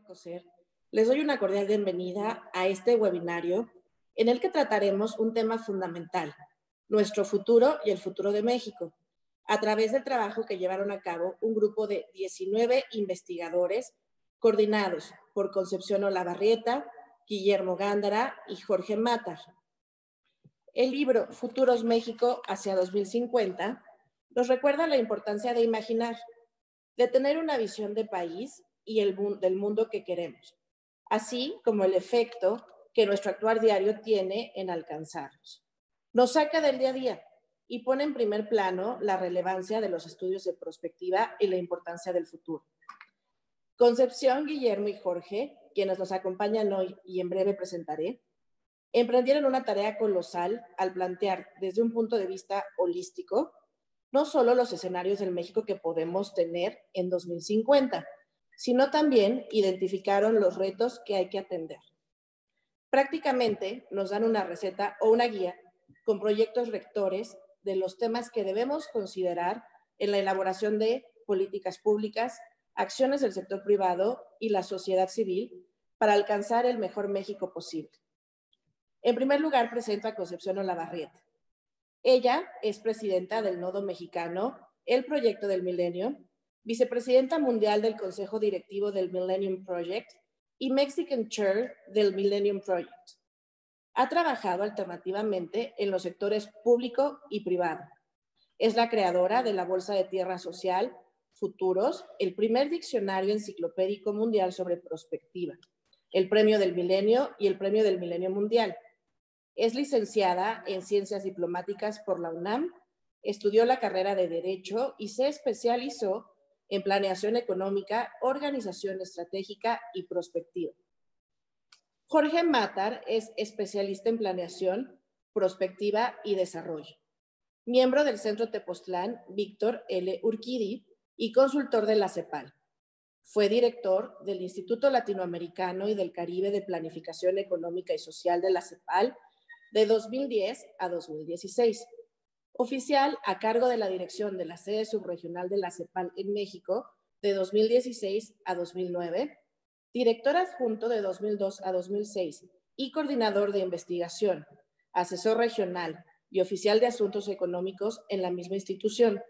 Alcocer, les doy una cordial bienvenida a este webinario en el que trataremos un tema fundamental, nuestro futuro y el futuro de México, a través del trabajo que llevaron a cabo un grupo de 19 investigadores coordinados por Concepción Olavarrieta, Guillermo Gándara y Jorge Mátar. El libro Futuros México hacia 2050 nos recuerda la importancia de imaginar, de tener una visión de país y del mundo que queremos, así como el efecto que nuestro actuar diario tiene en alcanzarlos. Nos saca del día a día y pone en primer plano la relevancia de los estudios de prospectiva y la importancia del futuro. Concepción, Guillermo y Jorge, quienes nos acompañan hoy y en breve presentaré, emprendieron una tarea colosal al plantear desde un punto de vista holístico no solo los escenarios del México que podemos tener en 2050, sino también identificaron los retos que hay que atender. Prácticamente nos dan una receta o una guía con proyectos rectores de los temas que debemos considerar en la elaboración de políticas públicas, acciones del sector privado y la sociedad civil para alcanzar el mejor México posible. En primer lugar, presento a Concepción Olavarrieta. Ella es presidenta del Nodo Mexicano, el Proyecto del Milenio, vicepresidenta mundial del Consejo Directivo del Millennium Project y Mexican Chair del Millennium Project. Ha trabajado alternativamente en los sectores público y privado. Es la creadora de la Bolsa de Tierra Social, Futuros, el primer diccionario enciclopédico mundial sobre prospectiva, el Premio del Milenio y el Premio del Milenio Mundial. Es licenciada en Ciencias Diplomáticas por la UNAM, estudió la carrera de Derecho y se especializó en Planeación Económica, Organización Estratégica y Prospectiva. Jorge Mátar es especialista en Planeación, Prospectiva y Desarrollo, miembro del Centro Tepoztlán Víctor L. Urquidi y consultor de la CEPAL. Fue director del Instituto Latinoamericano y del Caribe de Planificación Económica y Social de la CEPAL de 2010 a 2016. Oficial a cargo de la dirección de la sede subregional de la CEPAL en México de 2016 a 2009, director adjunto de 2002 a 2006 y coordinador de investigación, asesor regional y oficial de asuntos económicos en la misma institución.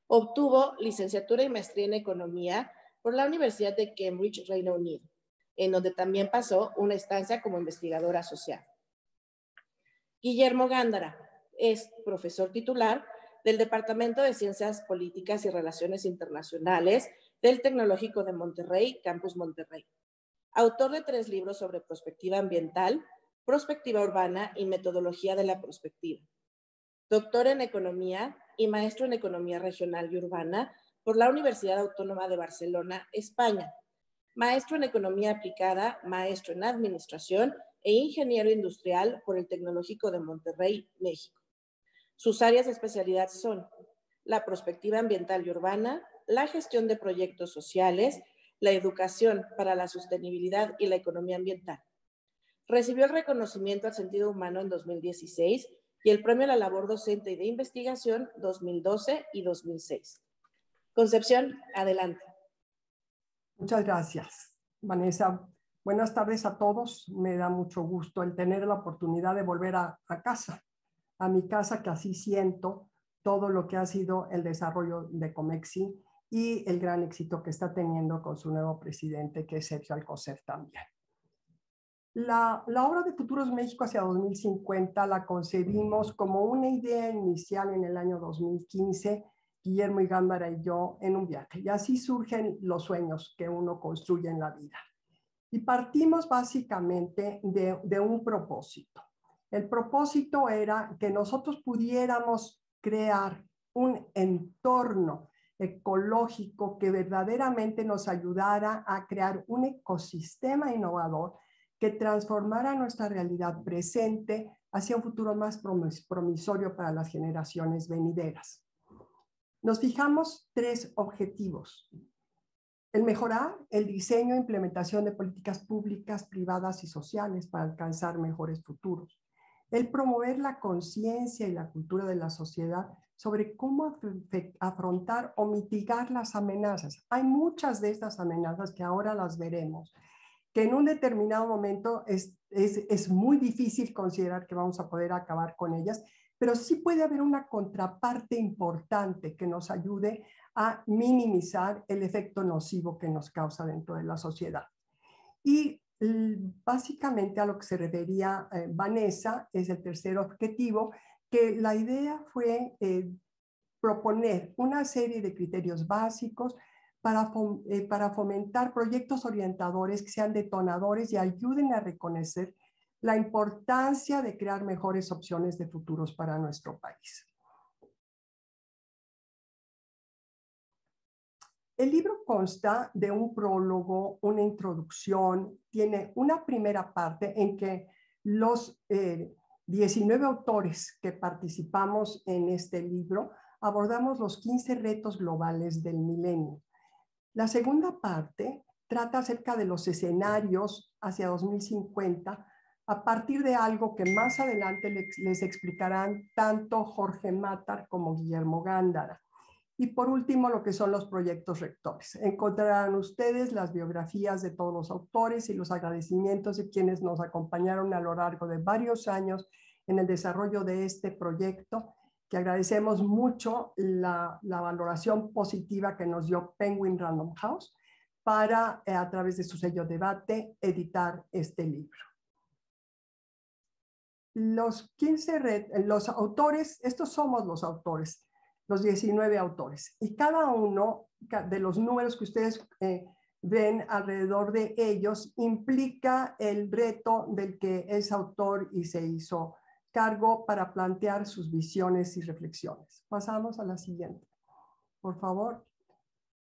Obtuvo licenciatura y maestría en economía por la Universidad de Cambridge, Reino Unido, en donde también pasó una estancia como investigadora asociada. Guillermo Gándara es profesor titular del Departamento de Ciencias Políticas y Relaciones Internacionales del Tecnológico de Monterrey, Campus Monterrey. Autor de 3 libros sobre prospectiva ambiental, prospectiva urbana y metodología de la prospectiva. Doctor en Economía y maestro en Economía Regional y Urbana por la Universidad Autónoma de Barcelona, España. Maestro en Economía Aplicada, maestro en Administración e ingeniero industrial por el Tecnológico de Monterrey, México. Sus áreas de especialidad son la prospectiva ambiental y urbana, la gestión de proyectos sociales, la educación para la sostenibilidad y la economía ambiental. Recibió el reconocimiento al sentido humano en 2016 y el premio a la labor docente y de investigación 2012 y 2006. Concepción, adelante. Muchas gracias, Vanessa. Buenas tardes a todos. Me da mucho gusto el tener la oportunidad de volver a casa, a mi casa, que así siento todo lo que ha sido el desarrollo de Comexi y el gran éxito que está teniendo con su nuevo presidente, que es Sergio Alcocer también. La obra de Futuros México hacia 2050 la concebimos como una idea inicial en el año 2015, Guillermo y Gándara y yo, en un viaje. Y así surgen los sueños que uno construye en la vida. Y partimos básicamente de un propósito. El propósito era que nosotros pudiéramos crear un entorno ecológico que verdaderamente nos ayudara a crear un ecosistema innovador que transformara nuestra realidad presente hacia un futuro más promisorio para las generaciones venideras. Nos fijamos 3 objetivos. El mejorar el diseño e implementación de políticas públicas, privadas y sociales para alcanzar mejores futuros. El promover la conciencia y la cultura de la sociedad sobre cómo afrontar o mitigar las amenazas. Hay muchas de estas amenazas que ahora las veremos que en un determinado momento es muy difícil considerar que vamos a poder acabar con ellas, pero sí puede haber una contraparte importante que nos ayude a minimizar el efecto nocivo que nos causa dentro de la sociedad. Y básicamente a lo que se refería Vanessa es el tercer objetivo, que la idea fue proponer una serie de criterios básicos para fomentar proyectos orientadores que sean detonadores y ayuden a reconocer la importancia de crear mejores opciones de futuros para nuestro país. El libro consta de un prólogo, una introducción, tiene una primera parte en que los 19 autores que participamos en este libro abordamos los 15 retos globales del milenio. La segunda parte trata acerca de los escenarios hacia 2050 a partir de algo que más adelante les explicarán tanto Jorge Matar como Guillermo Gándara. Y por último, lo que son los proyectos rectores. Encontrarán ustedes las biografías de todos los autores y los agradecimientos de quienes nos acompañaron a lo largo de varios años en el desarrollo de este proyecto, que agradecemos mucho la valoración positiva que nos dio Penguin Random House para, a través de su sello Debate, editar este libro. Los autores, estos somos los autores, los 19 autores, y cada uno de los números que ustedes ven alrededor de ellos implica el reto del que es autor y se hizo cargo para plantear sus visiones y reflexiones. Pasamos a la siguiente, por favor.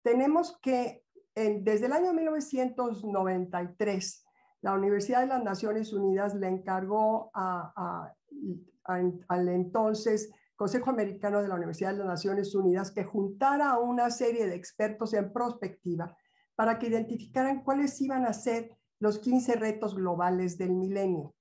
Tenemos que desde el año 1993, la Universidad de las Naciones Unidas le encargó al entonces Consejo Americano de la Universidad de las Naciones Unidas que juntara a una serie de expertos en prospectiva para que identificaran cuáles iban a ser los 15 retos globales del milenio.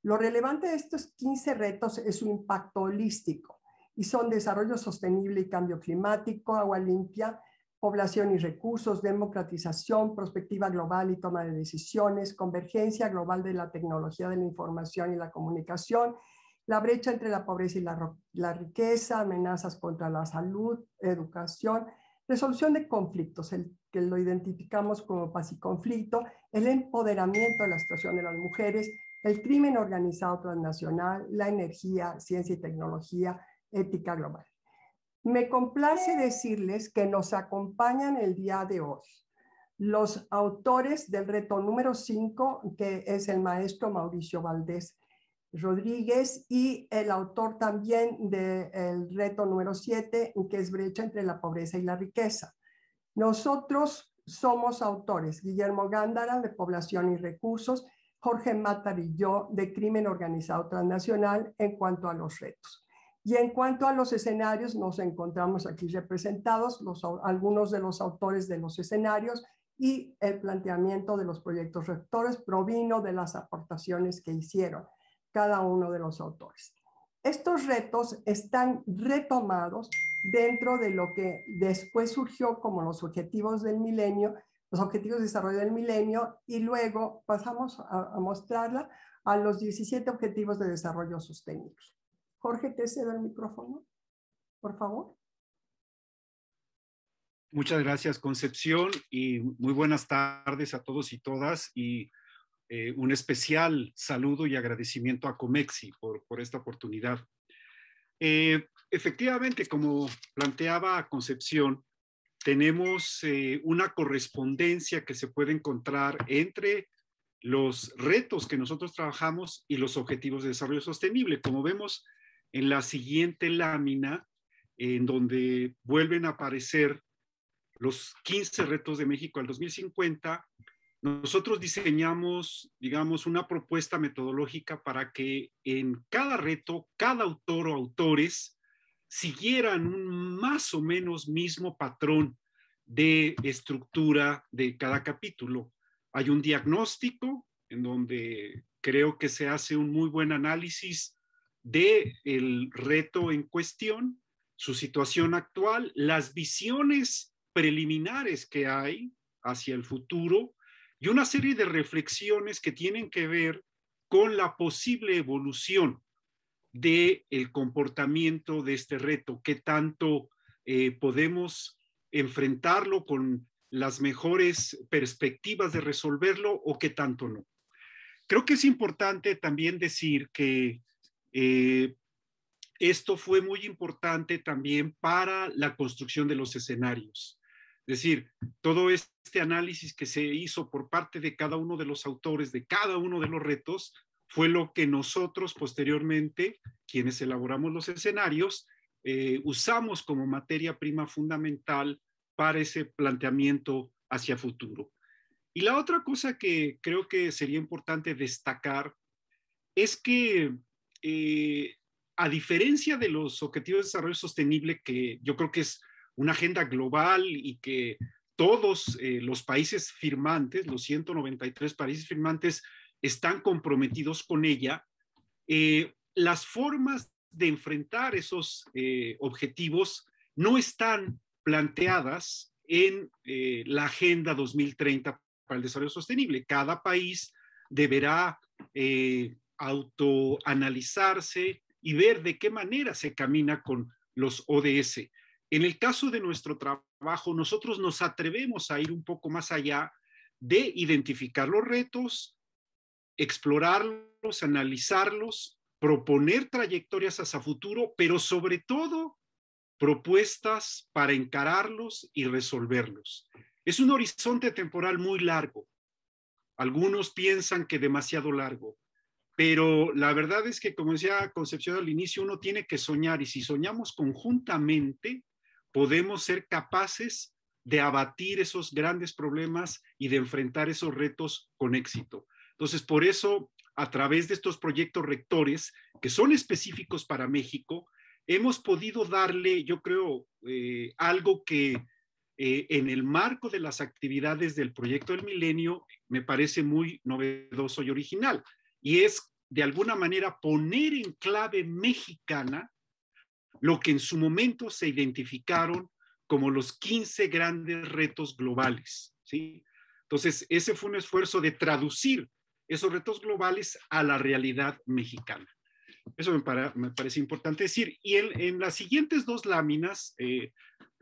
Lo relevante de estos 15 retos es su impacto holístico y son desarrollo sostenible y cambio climático, agua limpia, población y recursos, democratización, perspectiva global y toma de decisiones, convergencia global de la tecnología de la información y la comunicación, la brecha entre la pobreza y la riqueza, amenazas contra la salud, educación, resolución de conflictos, el que lo identificamos como paz y conflicto, el empoderamiento de la situación de las mujeres, el crimen organizado transnacional, la energía, ciencia y tecnología, ética global. Me complace decirles que nos acompañan el día de hoy los autores del reto número 5, que es el maestro Mauricio Valdés Rodríguez, y el autor también del reto número 7, que es brecha entre la pobreza y la riqueza. Nosotros somos autores, Guillermo Gándara, de Población y Recursos, Jorge Matar y yo, de Crimen Organizado Transnacional, en cuanto a los retos. Y en cuanto a los escenarios, nos encontramos aquí representados algunos de los autores de los escenarios, y el planteamiento de los proyectos rectores provino de las aportaciones que hicieron cada uno de los autores. Estos retos están retomados dentro de lo que después surgió como los objetivos del milenio, los objetivos de desarrollo del milenio, y luego pasamos a mostrarla a los 17 objetivos de desarrollo sostenible. Jorge, te cedo el micrófono, por favor. Muchas gracias, Concepción, y muy buenas tardes a todos y todas, y un especial saludo y agradecimiento a Comexi por esta oportunidad. Efectivamente, como planteaba Concepción, tenemos una correspondencia que se puede encontrar entre los retos que nosotros trabajamos y los objetivos de desarrollo sostenible. Como vemos en la siguiente lámina, en donde vuelven a aparecer los 15 retos de México al 2050, nosotros diseñamos, digamos, una propuesta metodológica para que en cada reto, cada autor o autores siguieran un más o menos mismo patrón de estructura de cada capítulo. Hay un diagnóstico en donde creo que se hace un muy buen análisis del reto en cuestión, su situación actual, las visiones preliminares que hay hacia el futuro, y una serie de reflexiones que tienen que ver con la posible evolución del comportamiento de este reto, qué tanto podemos enfrentarlo con las mejores perspectivas de resolverlo o qué tanto no. Creo que es importante también decir que esto fue muy importante también para la construcción de los escenarios. Es decir, todo este análisis que se hizo por parte de cada uno de los autores de cada uno de los retos fue lo que nosotros posteriormente, quienes elaboramos los escenarios, usamos como materia prima fundamental para ese planteamiento hacia futuro. Y la otra cosa que creo que sería importante destacar es que a diferencia de los Objetivos de Desarrollo Sostenible, que yo creo que es una agenda global y que todos los países firmantes, los 193 países firmantes, están comprometidos con ella, las formas de enfrentar esos objetivos no están planteadas en la Agenda 2030 para el Desarrollo Sostenible. Cada país deberá autoanalizarse y ver de qué manera se camina con los ODS. En el caso de nuestro trabajo, nosotros nos atrevemos a ir un poco más allá de identificar los retos, explorarlos, analizarlos, proponer trayectorias hacia futuro, pero sobre todo propuestas para encararlos y resolverlos. Es un horizonte temporal muy largo. Algunos piensan que demasiado largo, pero la verdad es que, como decía Concepción al inicio, uno tiene que soñar, y si soñamos conjuntamente, podemos ser capaces de abatir esos grandes problemas y de enfrentar esos retos con éxito. Entonces, por eso, a través de estos proyectos rectores, que son específicos para México, hemos podido darle, yo creo, algo que en el marco de las actividades del Proyecto del Milenio me parece muy novedoso y original, y es de alguna manera poner en clave mexicana lo que en su momento se identificaron como los 15 grandes retos globales, ¿sí? Entonces, ese fue un esfuerzo de traducir esos retos globales a la realidad mexicana. Eso me parece importante decir. Y en las siguientes dos láminas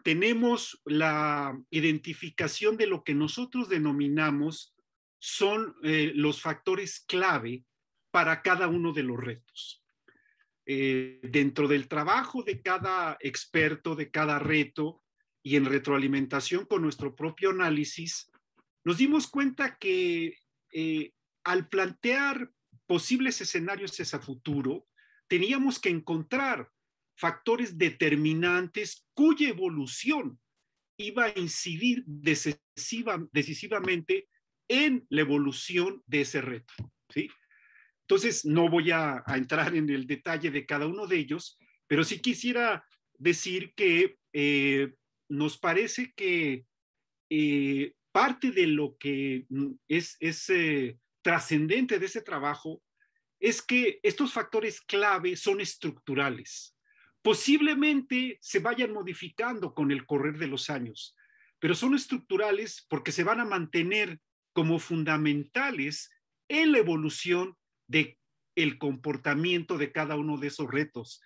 tenemos la identificación de lo que nosotros denominamos son los factores clave para cada uno de los retos. Dentro del trabajo de cada experto, de cada reto, y en retroalimentación con nuestro propio análisis, nos dimos cuenta que al plantear posibles escenarios hacia futuro, teníamos que encontrar factores determinantes cuya evolución iba a incidir decisivamente en la evolución de ese reto, ¿sí? Entonces, no voy a entrar en el detalle de cada uno de ellos, pero sí quisiera decir que nos parece que parte de lo que es trascendente de ese trabajo es que estos factores clave son estructurales. Posiblemente se vayan modificando con el correr de los años, pero son estructurales porque se van a mantener como fundamentales en la evolución de el comportamiento de cada uno de esos retos.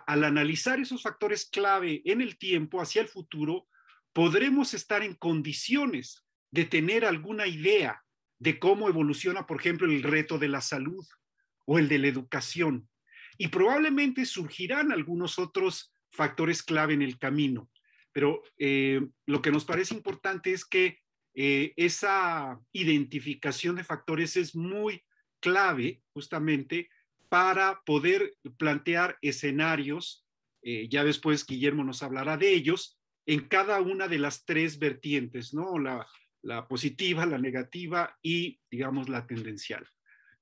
Al analizar esos factores clave en el tiempo hacia el futuro, podremos estar en condiciones de tener alguna idea de cómo evoluciona, por ejemplo, el reto de la salud o el de la educación. Y probablemente surgirán algunos otros factores clave en el camino. Pero lo que nos parece importante es que esa identificación de factores es muy clave justamente para poder plantear escenarios, ya después Guillermo nos hablará de ellos, en cada una de las tres vertientes, ¿no? La positiva, la negativa y, digamos, la tendencial.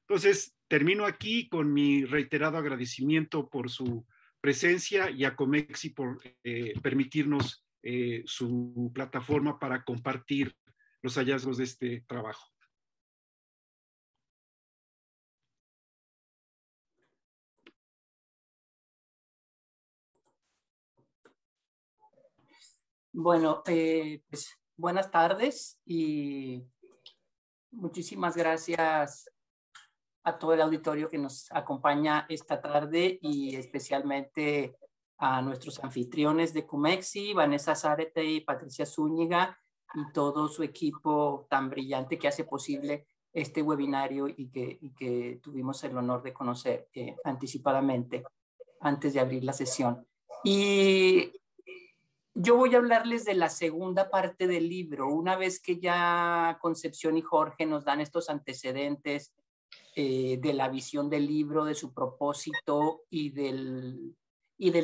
Entonces, termino aquí con mi reiterado agradecimiento por su presencia y a Comexi por permitirnos su plataforma para compartir los hallazgos de este trabajo. Bueno, pues buenas tardes y Muchísimas gracias a todo el auditorio que nos acompaña esta tarde y especialmente a nuestros anfitriones de Cumexi, Vanessa Zárate y Patricia Zúñiga, y todo su equipo tan brillante que hace posible este webinario y que tuvimos el honor de conocer anticipadamente antes de abrir la sesión. Y yo voy a hablarles de la segunda parte del libro. Una vez que ya Concepción y Jorge nos dan estos antecedentes de la visión del libro, de su propósito y del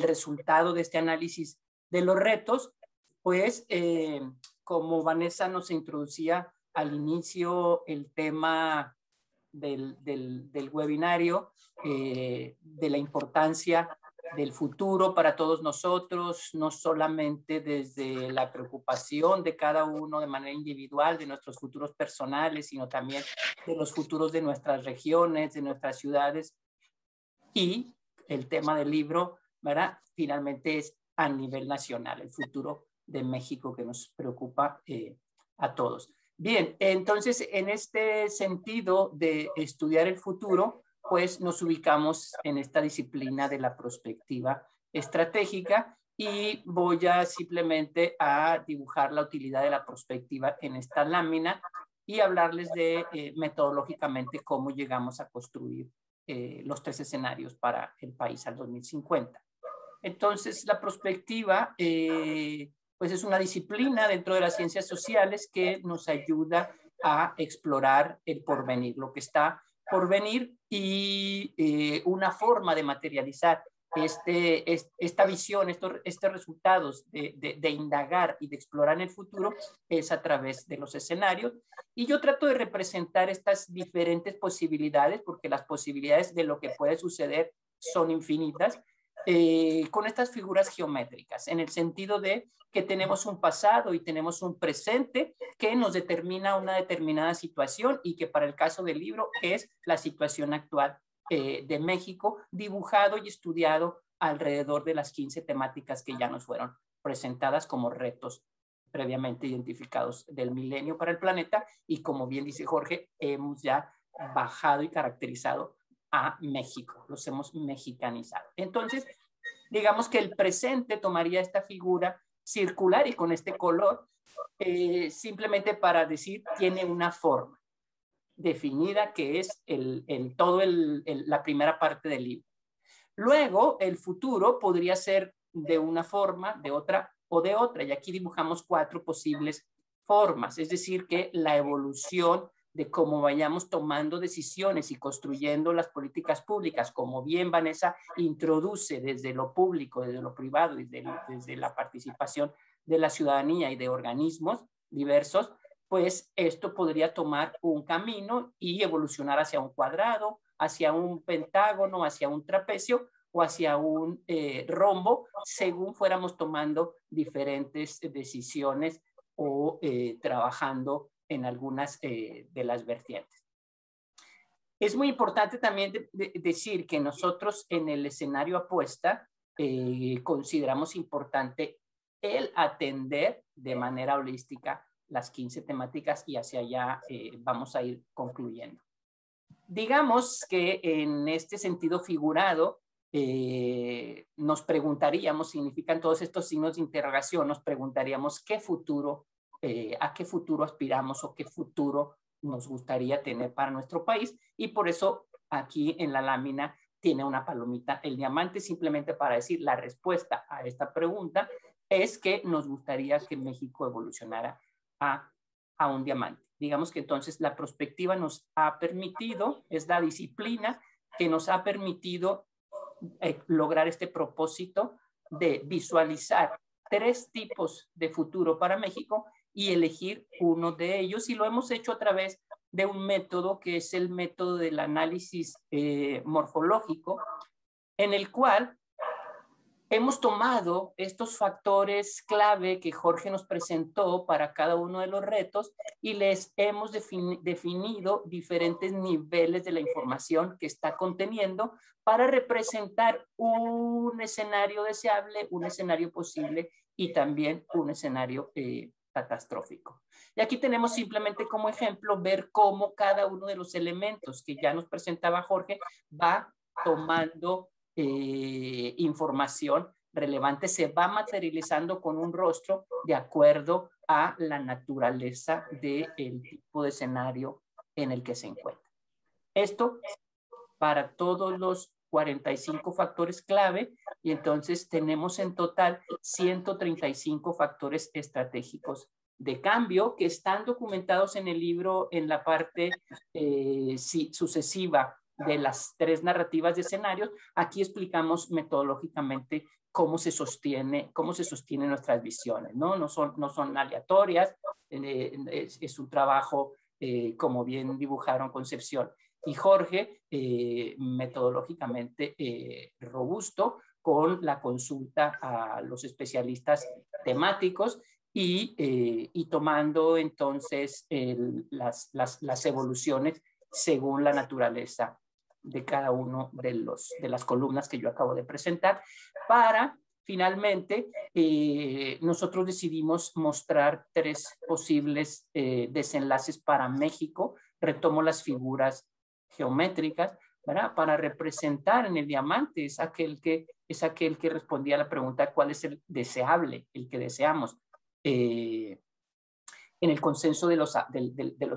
resultado de este análisis de los retos, pues como Vanessa nos introducía al inicio el tema del webinario, de la importancia del futuro para todos nosotros, no solamente desde la preocupación de cada uno de manera individual, de nuestros futuros personales, sino también de los futuros de nuestras regiones, de nuestras ciudades. Y el tema del libro, ¿verdad? Finalmente es a nivel nacional, el futuro de México que nos preocupa a todos. Bien, entonces en este sentido de estudiar el futuro, pues nos ubicamos en esta disciplina de la prospectiva estratégica y voy a simplemente a dibujar la utilidad de la prospectiva en esta lámina y hablarles de metodológicamente cómo llegamos a construir los 3 escenarios para el país al 2050. Entonces, la prospectiva pues es una disciplina dentro de las ciencias sociales que nos ayuda a explorar el porvenir, lo que está por venir, y una forma de materializar esta visión, estos resultados de indagar y de explorar en el futuro es a través de los escenarios. Y yo trato de representar estas diferentes posibilidades, porque las posibilidades de lo que puede suceder son infinitas, con estas figuras geométricas, en el sentido de que tenemos un pasado y tenemos un presente que nos determina una determinada situación y que para el caso del libro es la situación actual de México, dibujado y estudiado alrededor de las 15 temáticas que ya nos fueron presentadas como retos previamente identificados del milenio para el planeta, y como bien dice Jorge, hemos ya bajado y caracterizado a México, los hemos mexicanizado. Entonces, digamos que el presente tomaría esta figura circular y con este color, simplemente para decir, tiene una forma definida que es la primera parte del libro. Luego, el futuro podría ser de una forma, de otra o de otra, y aquí dibujamos 4 posibles formas, es decir, que la evolución de cómo vayamos tomando decisiones y construyendo las políticas públicas, como bien Vanessa introduce desde lo público, desde lo privado y desde la participación de la ciudadanía y de organismos diversos, pues esto podría tomar un camino y evolucionar hacia un cuadrado, hacia un pentágono, hacia un trapecio o hacia un rombo, según fuéramos tomando diferentes decisiones o trabajando en algunas de las vertientes. Es muy importante también decir que nosotros en el escenario apuesta consideramos importante el atender de manera holística las 15 temáticas, y hacia allá vamos a ir concluyendo. Digamos que en este sentido figurado nos preguntaríamos, significan todos estos signos de interrogación, nos preguntaríamos qué futuro, a qué futuro aspiramos o qué futuro nos gustaría tener para nuestro país, y por eso aquí en la lámina tiene una palomita el diamante, simplemente para decir la respuesta a esta pregunta es que nos gustaría que México evolucionara a un diamante. Digamos que entonces la prospectiva nos ha permitido, es la disciplina que nos ha permitido lograr este propósito de visualizar 3 tipos de futuro para México y elegir uno de ellos, y lo hemos hecho a través de un método que es el método del análisis morfológico, en el cual hemos tomado estos factores clave que Jorge nos presentó para cada uno de los retos y les hemos definido diferentes niveles de la información que está conteniendo para representar un escenario deseable, un escenario posible y también un escenario catastrófico. Y aquí tenemos simplemente como ejemplo ver cómo cada uno de los elementos que ya nos presentaba Jorge va tomando información relevante, se va materializando con un rostro de acuerdo a la naturaleza del tipo de escenario en el que se encuentra. Esto para todos los 45 factores clave, y entonces tenemos en total 135 factores estratégicos de cambio que están documentados en el libro en la parte sucesiva de las 3 narrativas de escenarios. Aquí explicamos metodológicamente cómo se sostienen nuestras visiones, ¿no? No son aleatorias, es un trabajo, como bien dibujaron Concepción y Jorge, metodológicamente robusto, con la consulta a los especialistas temáticos y tomando entonces las evoluciones según la naturaleza de cada uno de las columnas que yo acabo de presentar, para finalmente nosotros decidimos mostrar 3 posibles desenlaces para México. Retomo las figuras geométricas, ¿verdad? Para representar en el diamante es aquel que respondía a la pregunta ¿cuál es el deseable, el que deseamos? En el consenso de los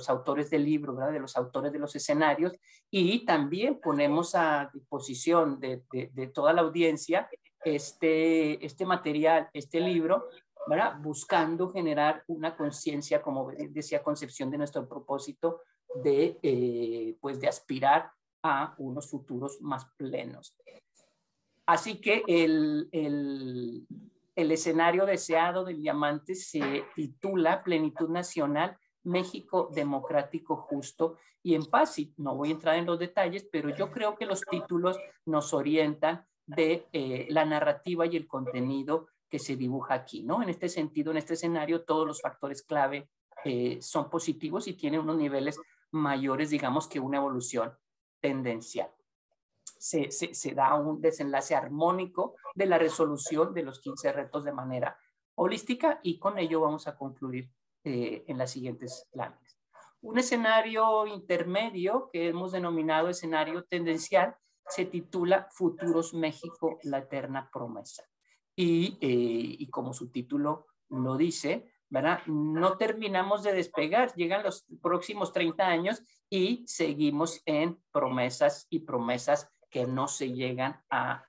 autores del libro, ¿verdad? De los autores de los escenarios, y también ponemos a disposición de toda la audiencia este material, este libro, ¿verdad? Buscando generar una conciencia, como decía Concepción, de nuestro propósito pues de aspirar a unos futuros más plenos. Así que el escenario deseado del diamante se titula Plenitud Nacional, México Democrático, Justo y en Paz. Y no voy a entrar en los detalles, pero yo creo que los títulos nos orientan de la narrativa y el contenido que se dibuja aquí, ¿no? En este sentido, en este escenario, todos los factores clave son positivos y tienen unos niveles mayores, digamos, que una evolución tendencial. Se da un desenlace armónico de la resolución de los 15 retos de manera holística, y con ello vamos a concluir en las siguientes láminas. Un escenario intermedio que hemos denominado escenario tendencial se titula Futuros México, la eterna promesa. Y como su título lo dice, ¿verdad? No terminamos de despegar, llegan los próximos 30 años y seguimos en promesas y promesas que no se llegan a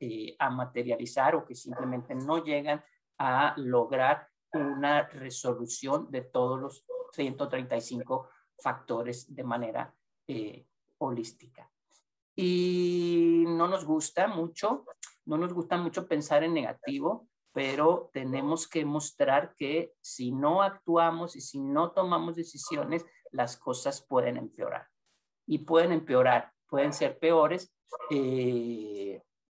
materializar, o que simplemente no llegan a lograr una resolución de todos los 135 factores de manera holística. Y no nos gusta mucho pensar en negativo, pero tenemos que mostrar que si no actuamos y si no tomamos decisiones, las cosas pueden empeorar. Y pueden empeorar, pueden ser peores.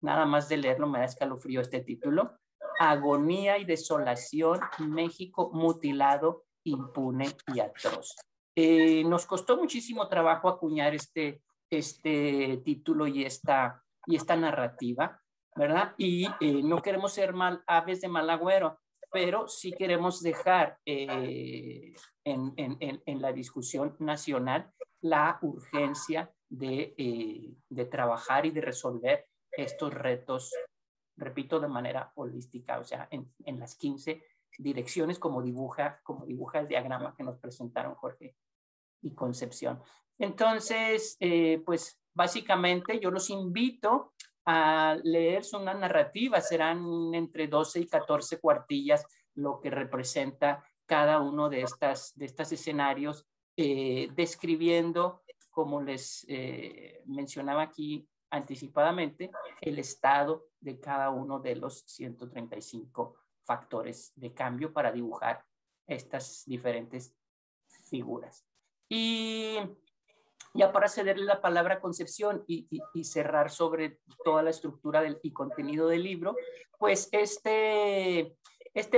Nada más de leerlo me da escalofrío este título. Agonía y desolación, México mutilado, impune y atroz. Nos costó muchísimo trabajo acuñar este título y esta narrativa, ¿verdad? Y no queremos ser aves de mal agüero, pero sí queremos dejar en la discusión nacional la urgencia de trabajar y de resolver estos retos, repito, de manera holística, o sea, en las 15 direcciones como dibuja el diagrama que nos presentaron Jorge y Concepción. Entonces, pues básicamente yo los invito a leer una narrativa, serán entre 12 y 14 cuartillas lo que representa cada uno de estos escenarios, describiendo, como les mencionaba aquí anticipadamente, el estado de cada uno de los 135 factores de cambio para dibujar estas diferentes figuras. Y ya para cederle la palabra a Concepción y cerrar sobre toda la estructura y contenido del libro, pues este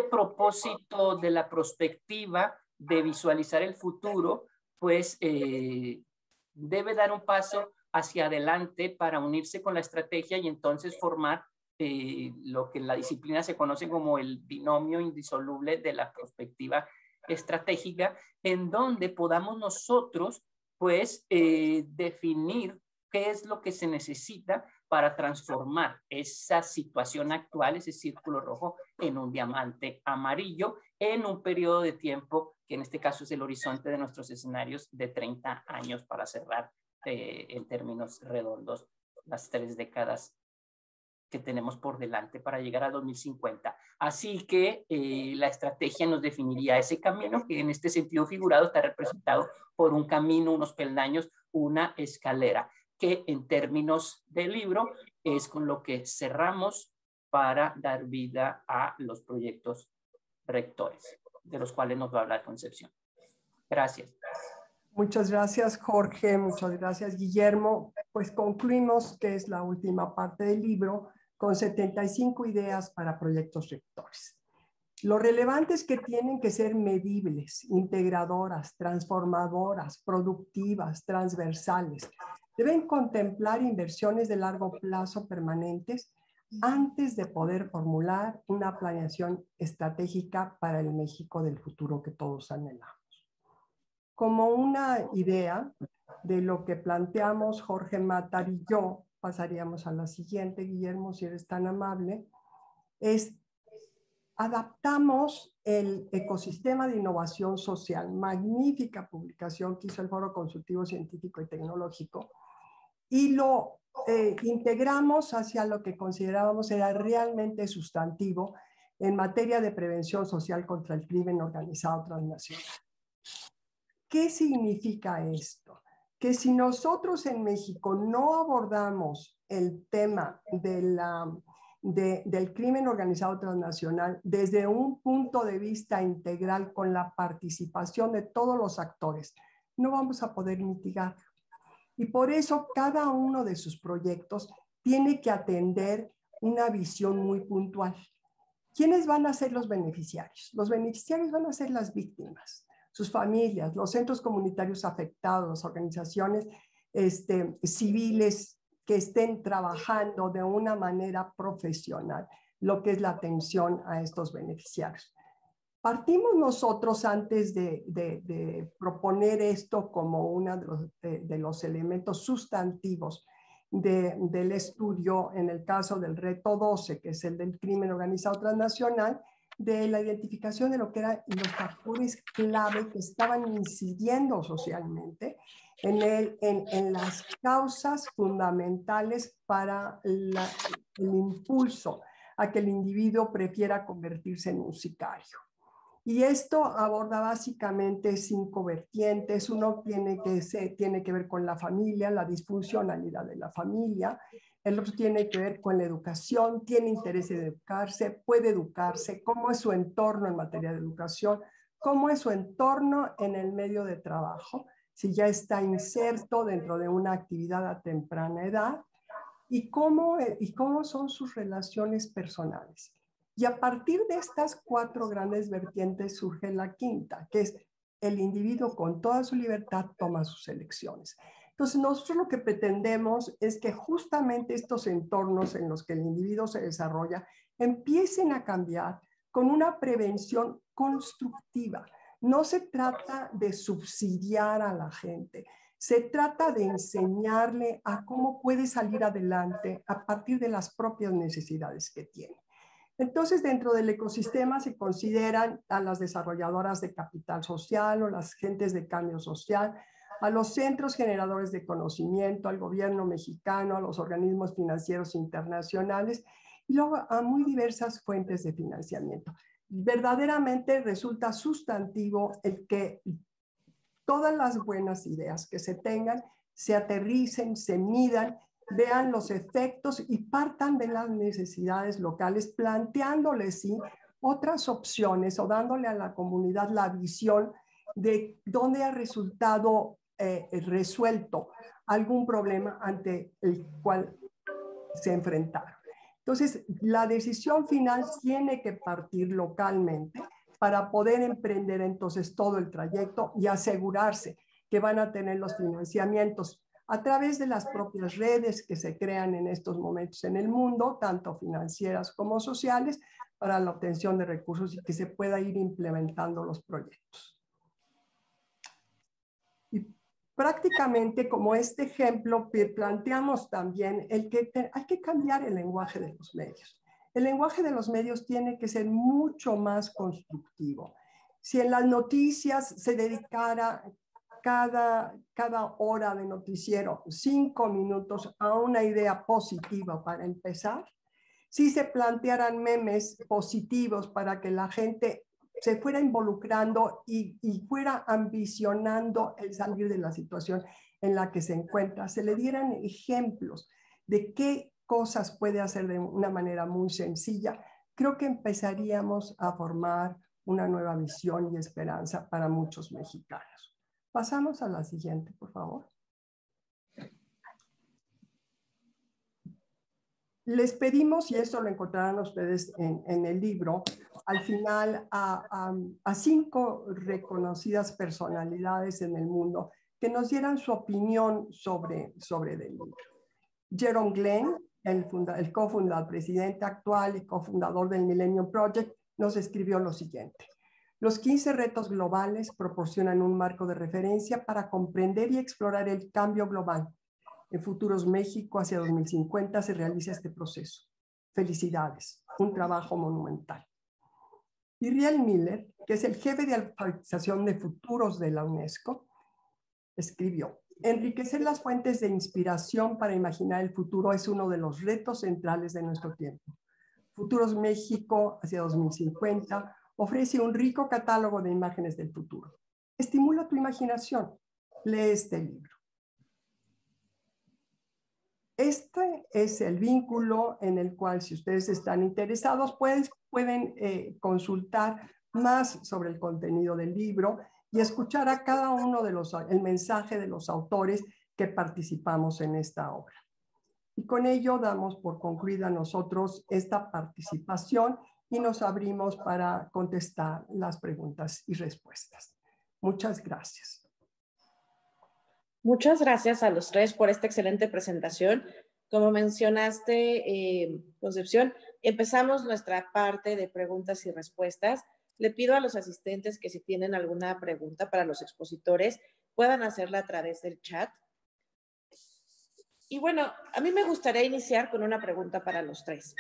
propósito de la prospectiva, de visualizar el futuro, pues debe dar un paso hacia adelante para unirse con la estrategia y entonces formar lo que en la disciplina se conoce como el binomio indisoluble de la prospectiva estratégica en donde podamos nosotros, pues, definir qué es lo que se necesita para transformar esa situación actual, ese círculo rojo, en un diamante amarillo en un periodo de tiempo que en este caso es el horizonte de nuestros escenarios de 30 años para cerrar en términos redondos las 3 décadas que tenemos por delante para llegar a 2050. Así que la estrategia nos definiría ese camino que en este sentido figurado está representado por un camino, unos peldaños, una escalera, que en términos del libro es con lo que cerramos para dar vida a los proyectos rectores, de los cuales nos va a hablar Concepción. Gracias. Muchas gracias, Jorge. Muchas gracias, Guillermo. Pues concluimos que es la última parte del libro con 75 ideas para proyectos rectores. Lo relevante es que tienen que ser medibles, integradoras, transformadoras, productivas, transversales. Deben contemplar inversiones de largo plazo permanentes antes de poder formular una planeación estratégica para el México del futuro que todos anhelamos. Como una idea de lo que planteamos Jorge Matar y yo, pasaríamos a la siguiente, Guillermo, si eres tan amable, es adaptamos el ecosistema de innovación social, magnífica publicación que hizo el Foro Consultivo Científico y Tecnológico, y lo integramos hacia lo que considerábamos era realmente sustantivo en materia de prevención social contra el crimen organizado transnacional. ¿Qué significa esto? Que si nosotros en México no abordamos el tema del crimen organizado transnacional desde un punto de vista integral con la participación de todos los actores, no vamos a poder mitigar. Y por eso cada uno de sus proyectos tiene que atender una visión muy puntual. ¿Quiénes van a ser los beneficiarios? Los beneficiarios van a ser las víctimas, sus familias, los centros comunitarios afectados, las organizaciones civiles que estén trabajando de una manera profesional, lo que es la atención a estos beneficiarios. Partimos nosotros antes de proponer esto como uno de los elementos sustantivos del estudio, en el caso del reto 12, que es el del crimen organizado transnacional, de la identificación de lo que eran los factores clave que estaban incidiendo socialmente en las causas fundamentales para el impulso a que el individuo prefiera convertirse en un sicario. Y esto aborda básicamente 5 vertientes. Uno tiene que ver con la familia, la disfuncionalidad de la familia. El otro tiene que ver con la educación, tiene interés en educarse, puede educarse, cómo es su entorno en materia de educación, cómo es su entorno en el medio de trabajo, si ya está inserto dentro de una actividad a temprana edad, y cómo son sus relaciones personales. Y a partir de estas 4 grandes vertientes surge la quinta, que es el individuo con toda su libertad toma sus elecciones. Entonces nosotros lo que pretendemos es que justamente estos entornos en los que el individuo se desarrolla empiecen a cambiar con una prevención constructiva. No se trata de subsidiar a la gente, se trata de enseñarle a cómo puede salir adelante a partir de las propias necesidades que tiene. Entonces, dentro del ecosistema se consideran a las desarrolladoras de capital social o las gentes de cambio social, a los centros generadores de conocimiento, al gobierno mexicano, a los organismos financieros internacionales y luego a muy diversas fuentes de financiamiento. Verdaderamente resulta sustantivo el que todas las buenas ideas que se tengan se aterricen, se midan, vean los efectos y partan de las necesidades locales, planteándoles sí otras opciones o dándole a la comunidad la visión de dónde ha resultado resuelto algún problema ante el cual se enfrentaron. Entonces, la decisión final tiene que partir localmente para poder emprender entonces todo el trayecto y asegurarse que van a tener los financiamientos a través de las propias redes que se crean en estos momentos en el mundo, tanto financieras como sociales, para la obtención de recursos y que se pueda ir implementando los proyectos. Y prácticamente como este ejemplo planteamos también el que hay que cambiar el lenguaje de los medios. El lenguaje de los medios tiene que ser mucho más constructivo. Si en las noticias se dedicara cada hora de noticiero 5 minutos a una idea positiva para empezar, si se plantearan memes positivos para que la gente se fuera involucrando y fuera ambicionando el salir de la situación en la que se encuentra, se le dieran ejemplos de qué cosas puede hacer de una manera muy sencilla, creo que empezaríamos a formar una nueva visión y esperanza para muchos mexicanos. Pasamos a la siguiente, por favor. Les pedimos, y esto lo encontrarán ustedes en el libro, al final a 5 reconocidas personalidades en el mundo que nos dieran su opinión sobre el libro. Jerome Glenn, el cofundador, presidente actual y cofundador del Millennium Project, nos escribió lo siguiente. Los 15 retos globales proporcionan un marco de referencia para comprender y explorar el cambio global. En Futuros México, hacia 2050, se realiza este proceso. Felicidades, un trabajo monumental. Y Riel Miller, que es el jefe de alfabetización de futuros de la UNESCO, escribió: enriquecer las fuentes de inspiración para imaginar el futuro es uno de los retos centrales de nuestro tiempo. Futuros México, hacia 2050, ofrece un rico catálogo de imágenes del futuro. Estimula tu imaginación. Lee este libro. Este es el vínculo en el cual, si ustedes están interesados, pueden consultar más sobre el contenido del libro y escuchar a cada uno de el mensaje de los autores que participamos en esta obra. Y con ello damos por concluida nosotros esta participación y nos abrimos para contestar las preguntas y respuestas. Muchas gracias. Muchas gracias a los 3 por esta excelente presentación. Como mencionaste, Concepción, empezamos nuestra parte de preguntas y respuestas. Le pido a los asistentes que si tienen alguna pregunta para los expositores, puedan hacerla a través del chat. Y bueno, a mí me gustaría iniciar con una pregunta para los 3.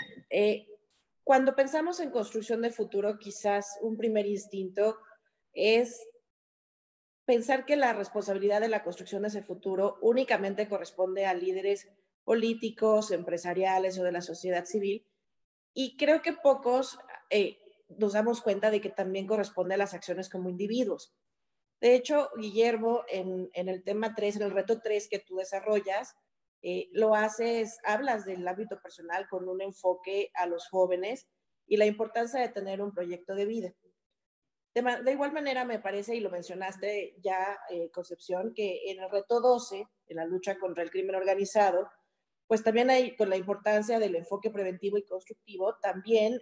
Cuando pensamos en construcción de futuro, quizás un primer instinto es pensar que la responsabilidad de la construcción de ese futuro únicamente corresponde a líderes políticos, empresariales o de la sociedad civil. Y creo que pocos nos damos cuenta de que también corresponde a las acciones como individuos. De hecho, Guillermo, en el tema 3, en el reto 3 que tú desarrollas, hablas del ámbito personal con un enfoque a los jóvenes y la importancia de tener un proyecto de vida. De igual manera, me parece, y lo mencionaste ya, Concepción, que en el reto 12, en la lucha contra el crimen organizado, pues también hay, con la importancia del enfoque preventivo y constructivo, también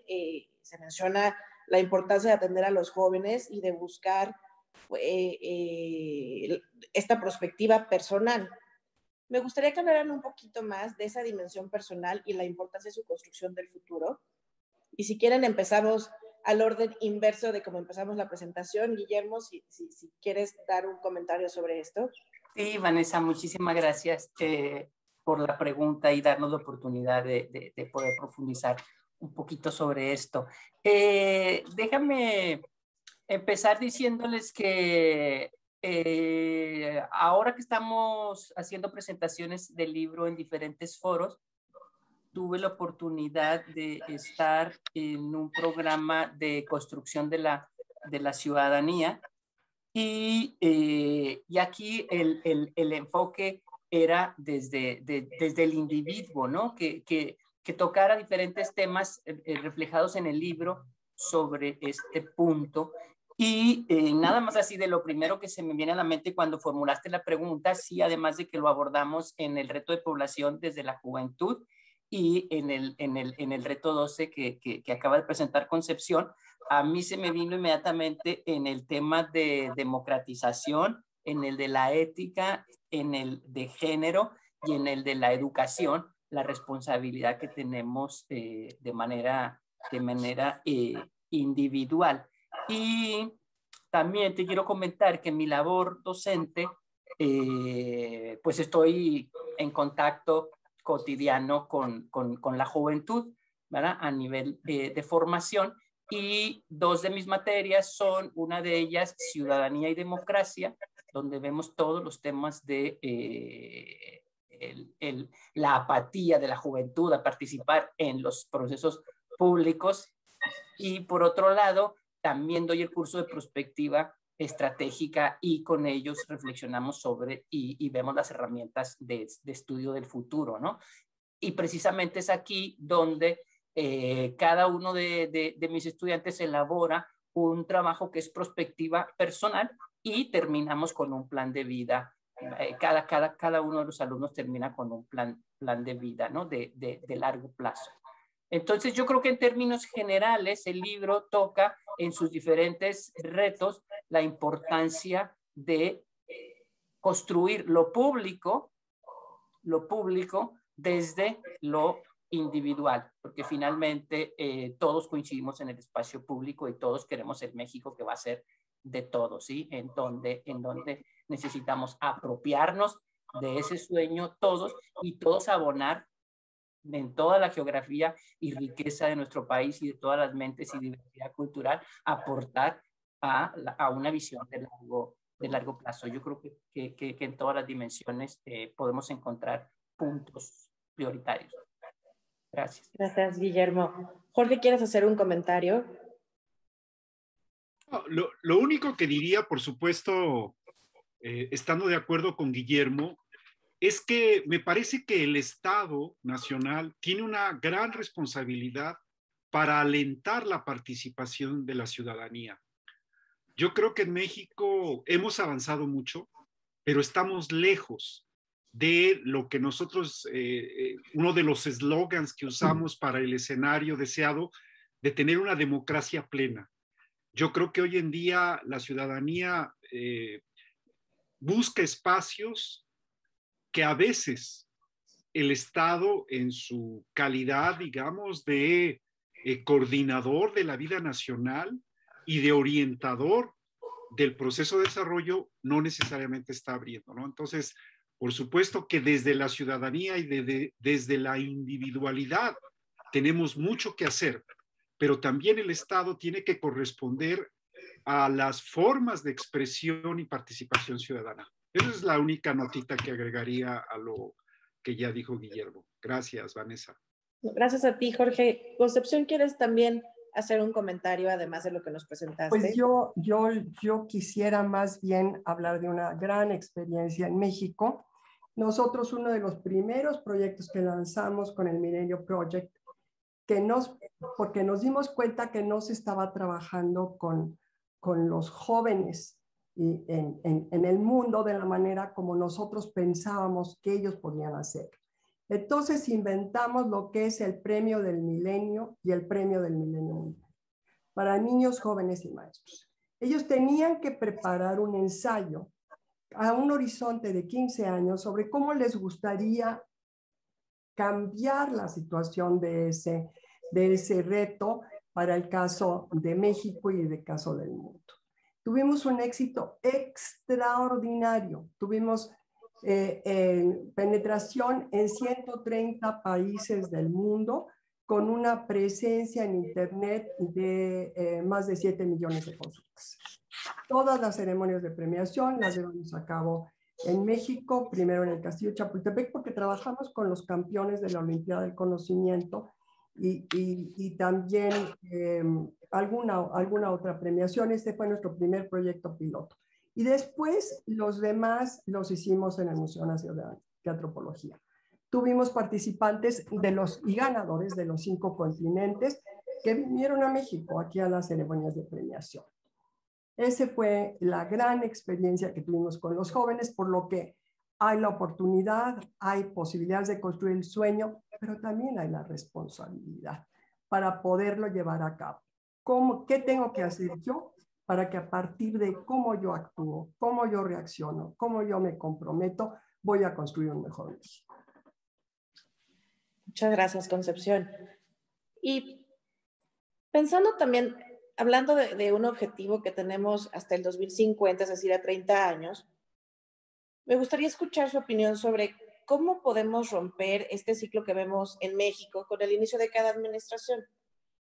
se menciona la importancia de atender a los jóvenes y de buscar esta perspectiva personal. Me gustaría que hablaran un poquito más de esa dimensión personal y la importancia de su construcción del futuro. Y si quieren, empezamos al orden inverso de cómo empezamos la presentación. Guillermo, si quieres dar un comentario sobre esto. Sí, Vanessa, muchísimas gracias por la pregunta y darnos la oportunidad de poder profundizar un poquito sobre esto. Déjame empezar diciéndoles que ahora que estamos haciendo presentaciones del libro en diferentes foros, tuve la oportunidad de estar en un programa de construcción de la ciudadanía y aquí el enfoque era desde el individuo, ¿no? Que tocara diferentes temas reflejados en el libro sobre este punto. Y nada más así de lo primero que se me viene a la mente cuando formulaste la pregunta, sí, además de que lo abordamos en el reto de población desde la juventud y en el reto 12 que acaba de presentar Concepción, a mí se me vino inmediatamente en el tema de democratización en el de la ética, en el de género y en el de la educación, la responsabilidad que tenemos de manera individual. Y también te quiero comentar que en mi labor docente, pues estoy en contacto cotidiano con la juventud, ¿verdad? A nivel de formación, y dos de mis materias son, una de ellas, ciudadanía y democracia, donde vemos todos los temas de la apatía de la juventud a participar en los procesos públicos, y por otro lado, también doy el curso de prospectiva estratégica, y con ellos reflexionamos sobre y vemos las herramientas de estudio del futuro, ¿no? Y precisamente es aquí donde cada uno de mis estudiantes elabora un trabajo que es prospectiva personal, y terminamos con un plan de vida. Cada uno de los alumnos termina con un plan de vida, ¿no? de largo plazo. Entonces, yo creo que en términos generales el libro toca en sus diferentes retos la importancia de construir lo público desde lo individual, porque finalmente todos coincidimos en el espacio público y todos queremos el México que va a ser de todos, ¿sí? En donde necesitamos apropiarnos de ese sueño todos, y todos abonar en toda la geografía y riqueza de nuestro país y de todas las mentes y diversidad cultural, aportar a una visión de largo plazo. Yo creo que en todas las dimensiones podemos encontrar puntos prioritarios. Gracias. Gracias, Guillermo. Jorge, ¿quieres hacer un comentario? No, lo único que diría, por supuesto, estando de acuerdo con Guillermo, es que me parece que el Estado Nacional tiene una gran responsabilidad para alentar la participación de la ciudadanía. Yo creo que en México hemos avanzado mucho, pero estamos lejos de lo que nosotros, uno de los eslogans que usamos para el escenario deseado, de tener una democracia plena. Yo creo que hoy en día la ciudadanía busca espacios que a veces el Estado, en su calidad, digamos, de coordinador de la vida nacional y de orientador del proceso de desarrollo, no necesariamente está abriendo, ¿no? Entonces, por supuesto que desde la ciudadanía y desde la individualidad tenemos mucho que hacer, pero también el Estado tiene que corresponder a las formas de expresión y participación ciudadana. Esa es la única notita que agregaría a lo que ya dijo Guillermo. Gracias, Vanessa. Gracias a ti, Jorge. Concepción, ¿quieres también hacer un comentario además de lo que nos presentaste? Pues yo quisiera más bien hablar de una gran experiencia en México. Nosotros, uno de los primeros proyectos que lanzamos con el Milenio Project, porque nos dimos cuenta que no se estaba trabajando con los jóvenes y en el mundo de la manera como nosotros pensábamos que ellos podían hacer. Entonces inventamos lo que es el Premio del Milenio y el Premio del Milenio Mundial para niños, jóvenes y maestros. Ellos tenían que preparar un ensayo a un horizonte de 15 años sobre cómo les gustaría cambiar la situación de ese reto para el caso de México y el caso del mundo. Tuvimos un éxito extraordinario. Tuvimos penetración en 130 países del mundo, con una presencia en Internet de más de 7 millones de consultas. Todas las ceremonias de premiación las llevamos a cabo en México, primero en el Castillo Chapultepec, porque trabajamos con los campeones de la Olimpiada del Conocimiento y también alguna otra premiación. Este fue nuestro primer proyecto piloto. Y después los demás los hicimos en el Museo Nacional de Antropología. Tuvimos participantes y ganadores de los 5 continentes que vinieron a México, aquí a las ceremonias de premiación. Esa fue la gran experiencia que tuvimos con los jóvenes, por lo que hay la oportunidad, hay posibilidades de construir el sueño, pero también hay la responsabilidad para poderlo llevar a cabo. ¿Qué tengo que hacer yo? para que a partir de cómo yo actúo, cómo yo reacciono, cómo yo me comprometo, voy a construir un mejor México. Muchas gracias, Concepción. Y pensando también, hablando de un objetivo que tenemos hasta el 2050, es decir, a 30 años, me gustaría escuchar su opinión sobre cómo podemos romper este ciclo que vemos en México con el inicio de cada administración.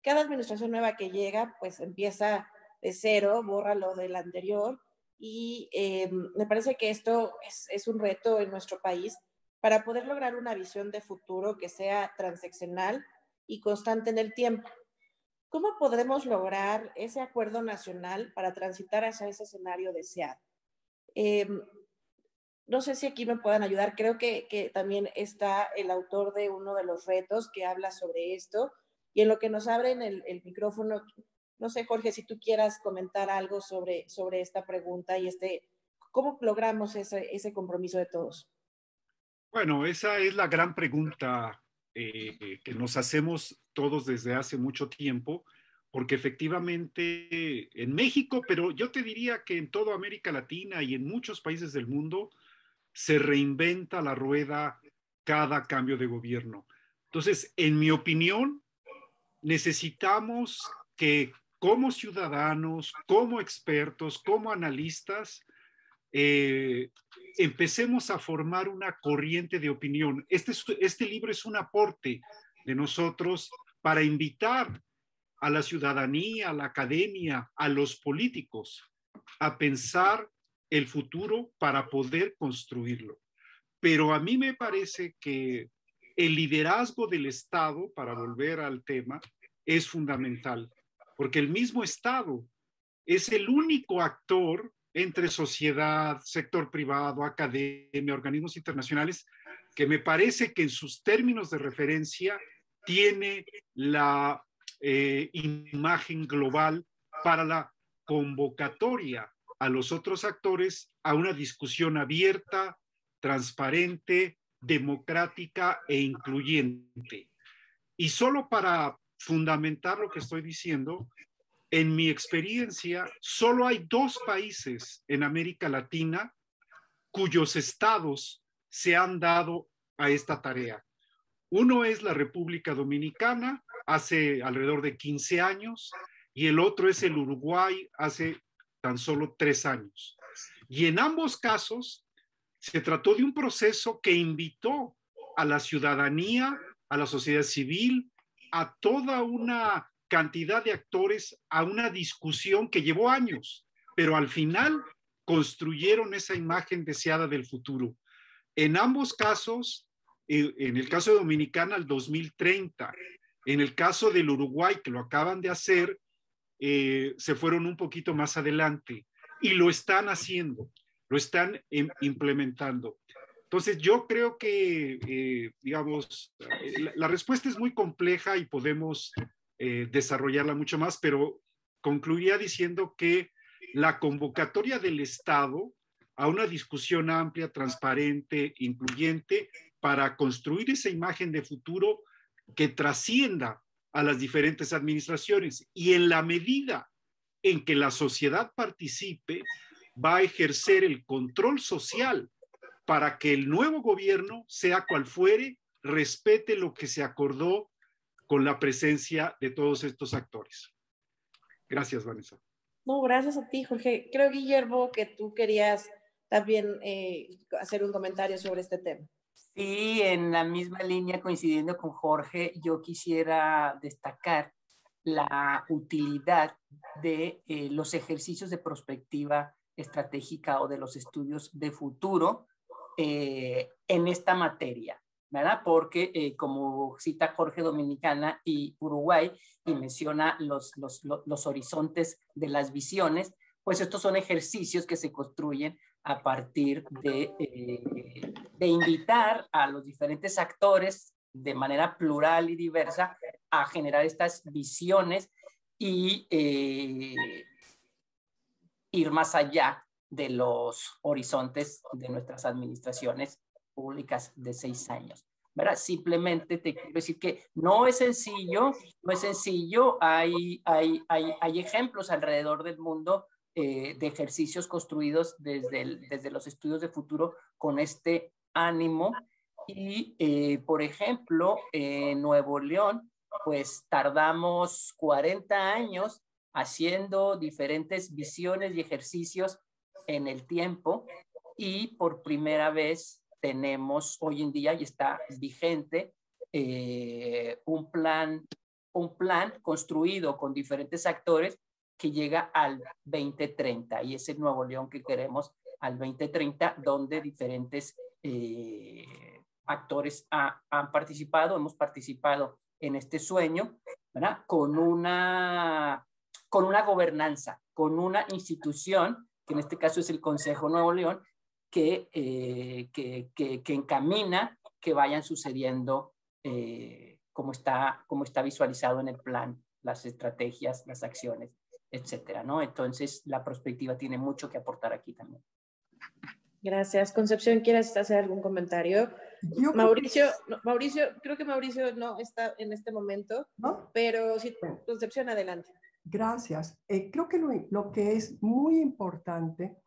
Cada administración nueva que llega, pues empieza de cero, borra lo del anterior, y me parece que esto es un reto en nuestro país para poder lograr una visión de futuro que sea transeccional y constante en el tiempo. ¿Cómo podremos lograr ese acuerdo nacional para transitar hacia ese escenario deseado? No sé si aquí me puedan ayudar. Creo que también está el autor de uno de los retos que habla sobre esto, y en lo que nos abren el micrófono, no sé, Jorge, si tú quieras comentar algo sobre esta pregunta y ¿cómo logramos ese compromiso de todos? Bueno, esa es la gran pregunta que nos hacemos todos desde hace mucho tiempo, porque efectivamente en México, pero yo te diría que en toda América Latina y en muchos países del mundo, se reinventa la rueda cada cambio de gobierno. Entonces, en mi opinión, necesitamos que como ciudadanos, como expertos, como analistas, empecemos a formar una corriente de opinión. Este libro es un aporte de nosotros para invitar a la ciudadanía, a la academia, a los políticos a pensar el futuro para poder construirlo. Pero a mí me parece que el liderazgo del Estado, para volver al tema, es fundamental, porque el mismo Estado es el único actor entre sociedad, sector privado, academia, organismos internacionales, que me parece que en sus términos de referencia tiene la imagen global para la convocatoria a los otros actores a una discusión abierta, transparente, democrática e incluyente. Y solo para fundamentar lo que estoy diciendo, en mi experiencia, solo hay 2 países en América Latina cuyos estados se han dado a esta tarea. Uno es la República Dominicana, hace alrededor de 15 años, y el otro es el Uruguay, hace tan solo 3 años. Y en ambos casos se trató de un proceso que invitó a la ciudadanía, a la sociedad civil, a toda una cantidad de actores a una discusión que llevó años, pero al final construyeron esa imagen deseada del futuro. En ambos casos, en el caso de Dominicana, al 2030, en el caso del Uruguay, que lo acaban de hacer, se fueron un poquito más adelante y lo están haciendo, lo están implementando. Entonces, yo creo que, digamos, la respuesta es muy compleja y podemos desarrollarla mucho más, pero concluiría diciendo que la convocatoria del Estado a una discusión amplia, transparente, incluyente, para construir esa imagen de futuro que trascienda a las diferentes administraciones, y en la medida en que la sociedad participe, va a ejercer el control social para que el nuevo gobierno, sea cual fuere, respete lo que se acordó con la presencia de todos estos actores. Gracias, Vanessa. No, gracias a ti, Jorge. Creo, Guillermo, que tú querías también hacer un comentario sobre este tema. Sí, en la misma línea, coincidiendo con Jorge, yo quisiera destacar la utilidad de los ejercicios de prospectiva estratégica o de los estudios de futuro en esta materia, ¿verdad? Porque como cita Jorge, Dominicana y Uruguay, y menciona los horizontes de las visiones, pues estos son ejercicios que se construyen a partir de invitar a los diferentes actores de manera plural y diversa a generar estas visiones y ir más allá de los horizontes de nuestras administraciones públicas de 6 años. ¿verdad? Simplemente te quiero decir que no es sencillo, hay ejemplos alrededor del mundo de ejercicios construidos desde los estudios de futuro con este ánimo. Y, por ejemplo, en Nuevo León, pues tardamos 40 años haciendo diferentes visiones y ejercicios en el tiempo, y por primera vez tenemos hoy en día, y está vigente, un plan construido con diferentes actores que llega al 2030, y es el Nuevo León que queremos al 2030, donde diferentes actores han participado, hemos participado en este sueño, ¿verdad? Con una gobernanza, con una institución, que en este caso es el Consejo Nuevo León, que encamina que vayan sucediendo como está visualizado en el plan, las estrategias, las acciones, etcétera, ¿no? Entonces, la perspectiva tiene mucho que aportar aquí también. Gracias. Concepción, ¿quieres hacer algún comentario? Mauricio, creo que Mauricio no está en este momento, ¿no? Pero sí, Concepción, adelante. Gracias. Creo que lo que es muy importante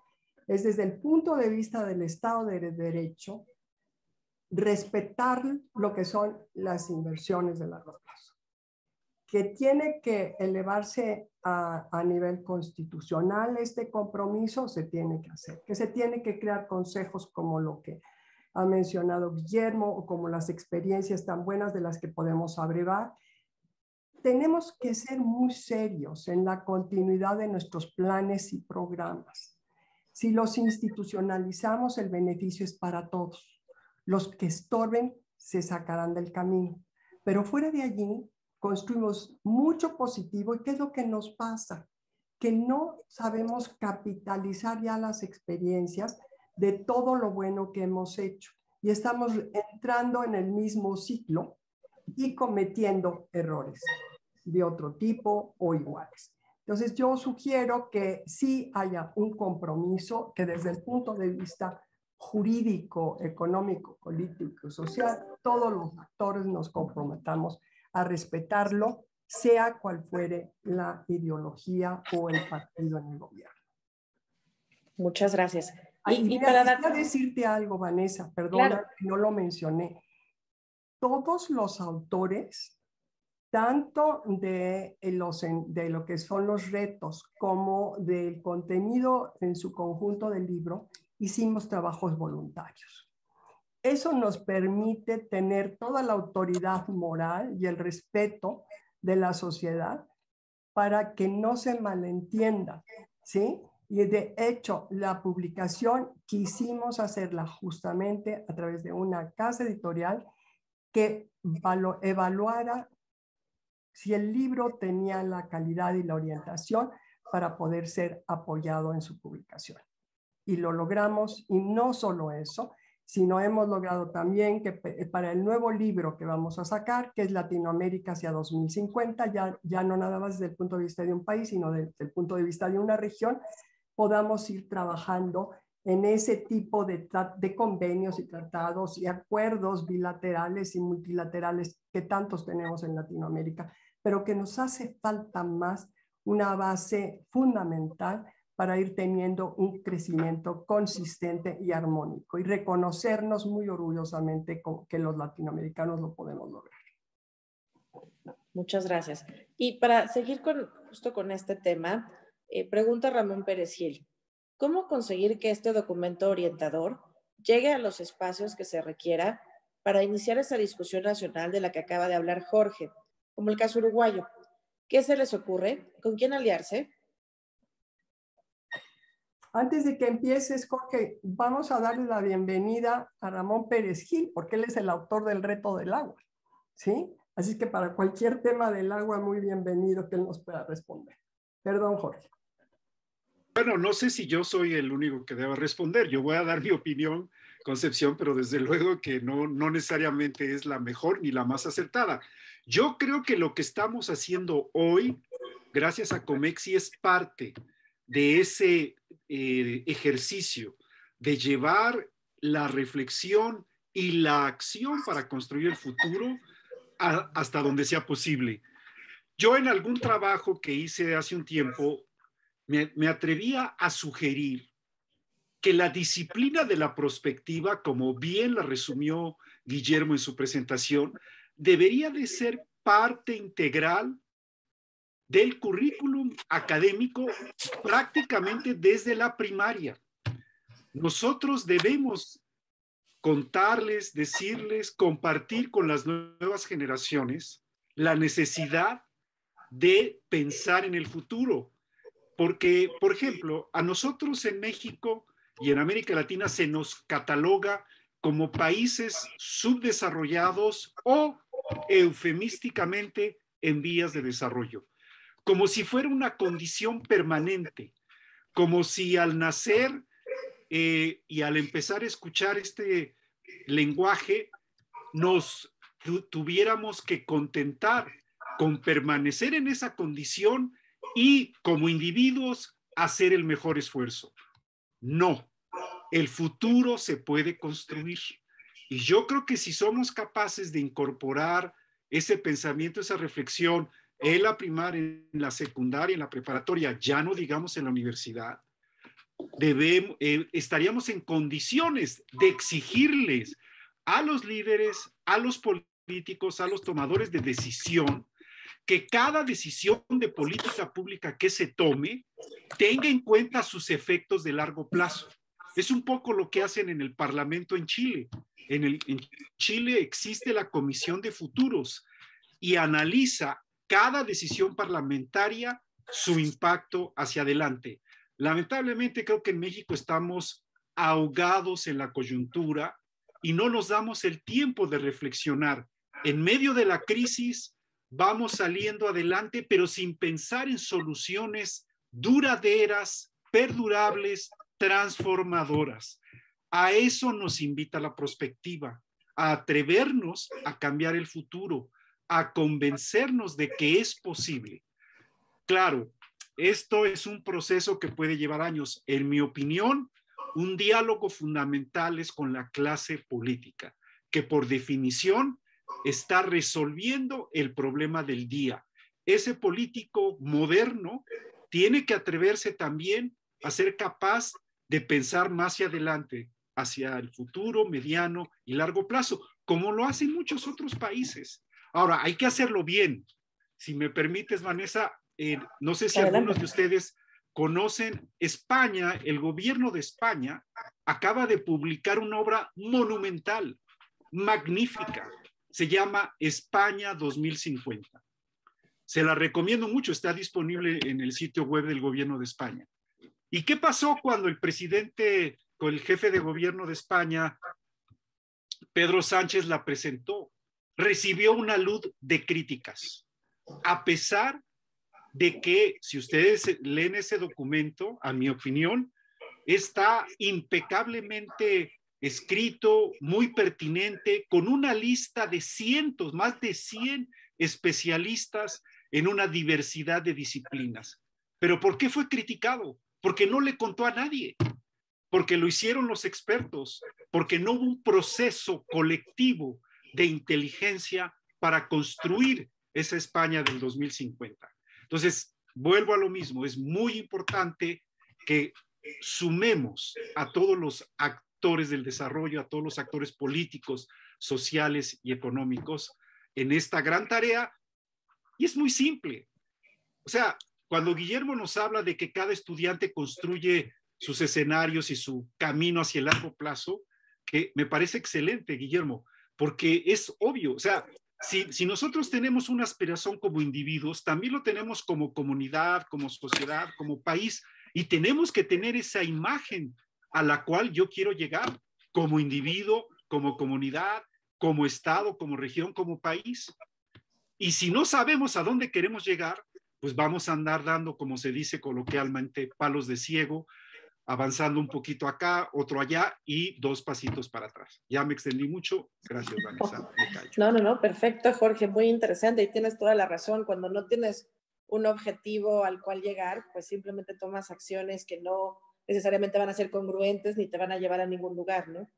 es, desde el punto de vista del Estado de Derecho, respetar lo que son las inversiones de largo plazo, que tiene que elevarse a nivel constitucional. Este compromiso se tiene que hacer, que se tiene que crear consejos como lo que ha mencionado Guillermo, o como las experiencias tan buenas de las que podemos abrevar. Tenemos que ser muy serios en la continuidad de nuestros planes y programas. Si los institucionalizamos, el beneficio es para todos. Los que estorben se sacarán del camino. Pero fuera de allí, construimos mucho positivo. ¿Y qué es lo que nos pasa? Que no sabemos capitalizar ya las experiencias de todo lo bueno que hemos hecho. Y estamos entrando en el mismo ciclo y cometiendo errores de otro tipo o iguales. Entonces, yo sugiero que sí haya un compromiso, que desde el punto de vista jurídico, económico, político, social, todos los actores nos comprometamos a respetarlo, sea cual fuere la ideología o el partido en el gobierno. Muchas gracias. Quería decirte algo, Vanessa, perdona, claro, que no lo mencioné. Todos los autores, tanto de lo que son los retos como del contenido en su conjunto del libro, hicimos trabajos voluntarios. Eso nos permite tener toda la autoridad moral y el respeto de la sociedad para que no se malentienda, ¿sí? Y de hecho, la publicación quisimos hacerla justamente a través de una casa editorial que evaluara si el libro tenía la calidad y la orientación para poder ser apoyado en su publicación. Y lo logramos, y no solo eso, sino hemos logrado también que para el nuevo libro que vamos a sacar, que es Latinoamérica hacia 2050, ya no nada más desde el punto de vista de un país, sino desde el punto de vista de una región, podamos ir trabajando en ese tipo de convenios y tratados y acuerdos bilaterales y multilaterales que tantos tenemos en Latinoamérica, pero que nos hace falta más una base fundamental para ir teniendo un crecimiento consistente y armónico, y reconocernos muy orgullosamente que los latinoamericanos lo podemos lograr. Muchas gracias. Y para seguir justo con este tema, pregunta Ramón Pérez Gil: ¿cómo conseguir que este documento orientador llegue a los espacios que se requiera para iniciar esa discusión nacional de la que acaba de hablar Jorge, como el caso uruguayo? ¿Qué se les ocurre? ¿Con quién aliarse? Antes de que empieces, Jorge, vamos a darle la bienvenida a Ramón Pérez Gil, porque él es el autor del Reto del Agua, ¿sí? Así que para cualquier tema del agua, muy bienvenido que él nos pueda responder. Perdón, Jorge. Bueno, no sé si yo soy el único que deba responder. Yo voy a dar mi opinión, Concepción, pero desde luego que no necesariamente es la mejor ni la más acertada. Yo creo que lo que estamos haciendo hoy, gracias a Comexi, es parte de ese ejercicio de llevar la reflexión y la acción para construir el futuro hasta donde sea posible. Yo en algún trabajo que hice hace un tiempo me atrevía a sugerir que la disciplina de la prospectiva, como bien la resumió Guillermo en su presentación, debería de ser parte integral del currículum académico prácticamente desde la primaria. Nosotros debemos contarles, decirles, compartir con las nuevas generaciones la necesidad de pensar en el futuro. Porque, por ejemplo, a nosotros en México y en América Latina se nos cataloga como países subdesarrollados o eufemísticamente en vías de desarrollo, como si fuera una condición permanente, como si al nacer y al empezar a escuchar este lenguaje nos tuviéramos que contentar con permanecer en esa condición y como individuos hacer el mejor esfuerzo. No, el futuro se puede construir. Y yo creo que si somos capaces de incorporar ese pensamiento, esa reflexión en la primaria, en la secundaria, en la preparatoria, ya no digamos en la universidad, estaríamos en condiciones de exigirles a los líderes, a los políticos, a los tomadores de decisión, que cada decisión de política pública que se tome tenga en cuenta sus efectos de largo plazo. Es un poco lo que hacen en el Parlamento en Chile. En Chile existe la Comisión de Futuros y analiza cada decisión parlamentaria su impacto hacia adelante. Lamentablemente creo que en México estamos ahogados en la coyuntura y no nos damos el tiempo de reflexionar. En medio de la crisis vamos saliendo adelante, pero sin pensar en soluciones duraderas, perdurables, transformadoras. A eso nos invita la prospectiva, a atrevernos a cambiar el futuro, a convencernos de que es posible. Claro, esto es un proceso que puede llevar años. En mi opinión, un diálogo fundamental es con la clase política, que por definición está resolviendo el problema del día. Ese político moderno tiene que atreverse también a ser capaz de pensar más hacia adelante, hacia el futuro, mediano y largo plazo, como lo hacen muchos otros países. Ahora, hay que hacerlo bien. Si me permites, Vanessa, no sé si algunos de ustedes conocen España, el gobierno de España acaba de publicar una obra monumental, magnífica. Se llama España 2050. Se la recomiendo mucho, está disponible en el sitio web del gobierno de España. ¿Y qué pasó cuando el presidente, con el jefe de gobierno de España, Pedro Sánchez, la presentó? Recibió una luz de críticas, a pesar de que, si ustedes leen ese documento, a mi opinión, está impecablemente escrito, muy pertinente, con una lista de cientos, más de 100 especialistas en una diversidad de disciplinas. ¿Pero por qué fue criticado? Porque no le contó a nadie, porque lo hicieron los expertos, porque no hubo un proceso colectivo de inteligencia para construir esa España del 2050. Entonces, vuelvo a lo mismo, es muy importante que sumemos a todos los actores del desarrollo, a todos los actores políticos, sociales y económicos en esta gran tarea. Y es muy simple. O sea, cuando Guillermo nos habla de que cada estudiante construye sus escenarios y su camino hacia el largo plazo, que me parece excelente, Guillermo, porque es obvio. O sea, si nosotros tenemos una aspiración como individuos, también lo tenemos como comunidad, como sociedad, como país, y tenemos que tener esa imagen a la cual yo quiero llegar como individuo, como comunidad, como estado, como región, como país. Y si no sabemos a dónde queremos llegar, pues vamos a andar dando, como se dice coloquialmente, palos de ciego, avanzando un poquito acá, otro allá y 2 pasitos para atrás. Ya me extendí mucho. Gracias, Vanessa. No, perfecto, Jorge, muy interesante y tienes toda la razón. Cuando no tienes un objetivo al cual llegar, pues simplemente tomas acciones que no necesariamente van a ser congruentes ni te van a llevar a ningún lugar, ¿no?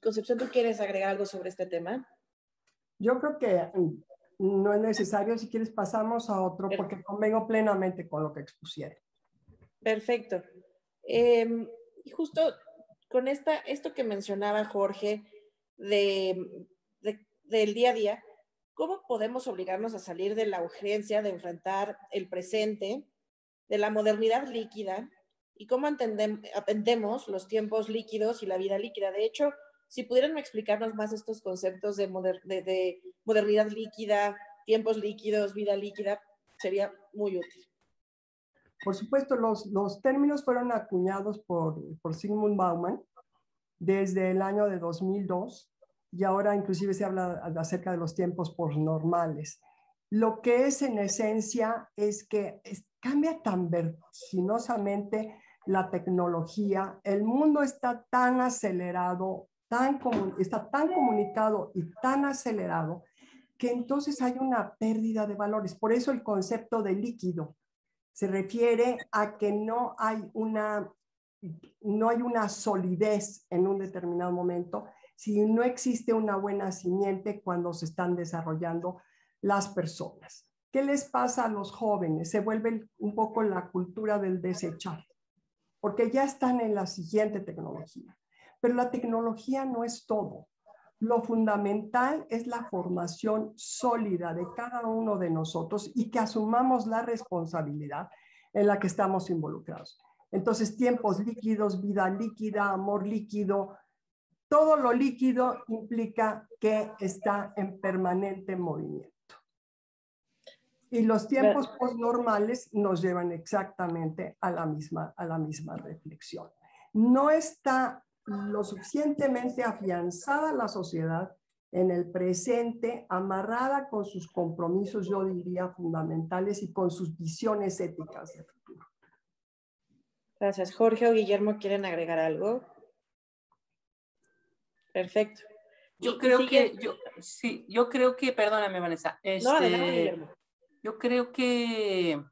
Concepción, ¿tú quieres agregar algo sobre este tema? Yo creo que no es necesario. Si quieres pasamos a otro, porque convengo plenamente con lo que expusieron. Perfecto. Y justo con esto que mencionaba Jorge del día a día, ¿cómo podemos obligarnos a salir de la urgencia de enfrentar el presente, de la modernidad líquida, y cómo atendemos los tiempos líquidos y la vida líquida? De hecho, si pudieran explicarnos más estos conceptos de modernidad líquida, tiempos líquidos, vida líquida, sería muy útil. Por supuesto, los términos fueron acuñados por Zygmunt Bauman desde el año de 2002, y ahora inclusive se habla acerca de los tiempos posnormales. Lo que es en esencia es que cambia tan vertiginosamente la tecnología, el mundo está tan acelerado, está tan comunicado y tan acelerado, que entonces hay una pérdida de valores. Por eso el concepto de líquido se refiere a que no hay una solidez en un determinado momento, si no existe una buena simiente cuando se están desarrollando las personas. ¿Qué les pasa a los jóvenes? Se vuelve un poco la cultura del desechar, porque ya están en la siguiente tecnología. Pero la tecnología no es todo. Lo fundamental es la formación sólida de cada uno de nosotros y que asumamos la responsabilidad en la que estamos involucrados. Entonces, tiempos líquidos, vida líquida, amor líquido, todo lo líquido implica que está en permanente movimiento. Y los tiempos postnormales nos llevan exactamente a la misma reflexión. No está lo suficientemente afianzada la sociedad en el presente, amarrada con sus compromisos, yo diría, fundamentales, y con sus visiones éticas de futuro. Gracias. Jorge o Guillermo, ¿quieren agregar algo? Perfecto. Yo creo que, perdóname, Vanessa. No, adelante, Guillermo. Yo creo que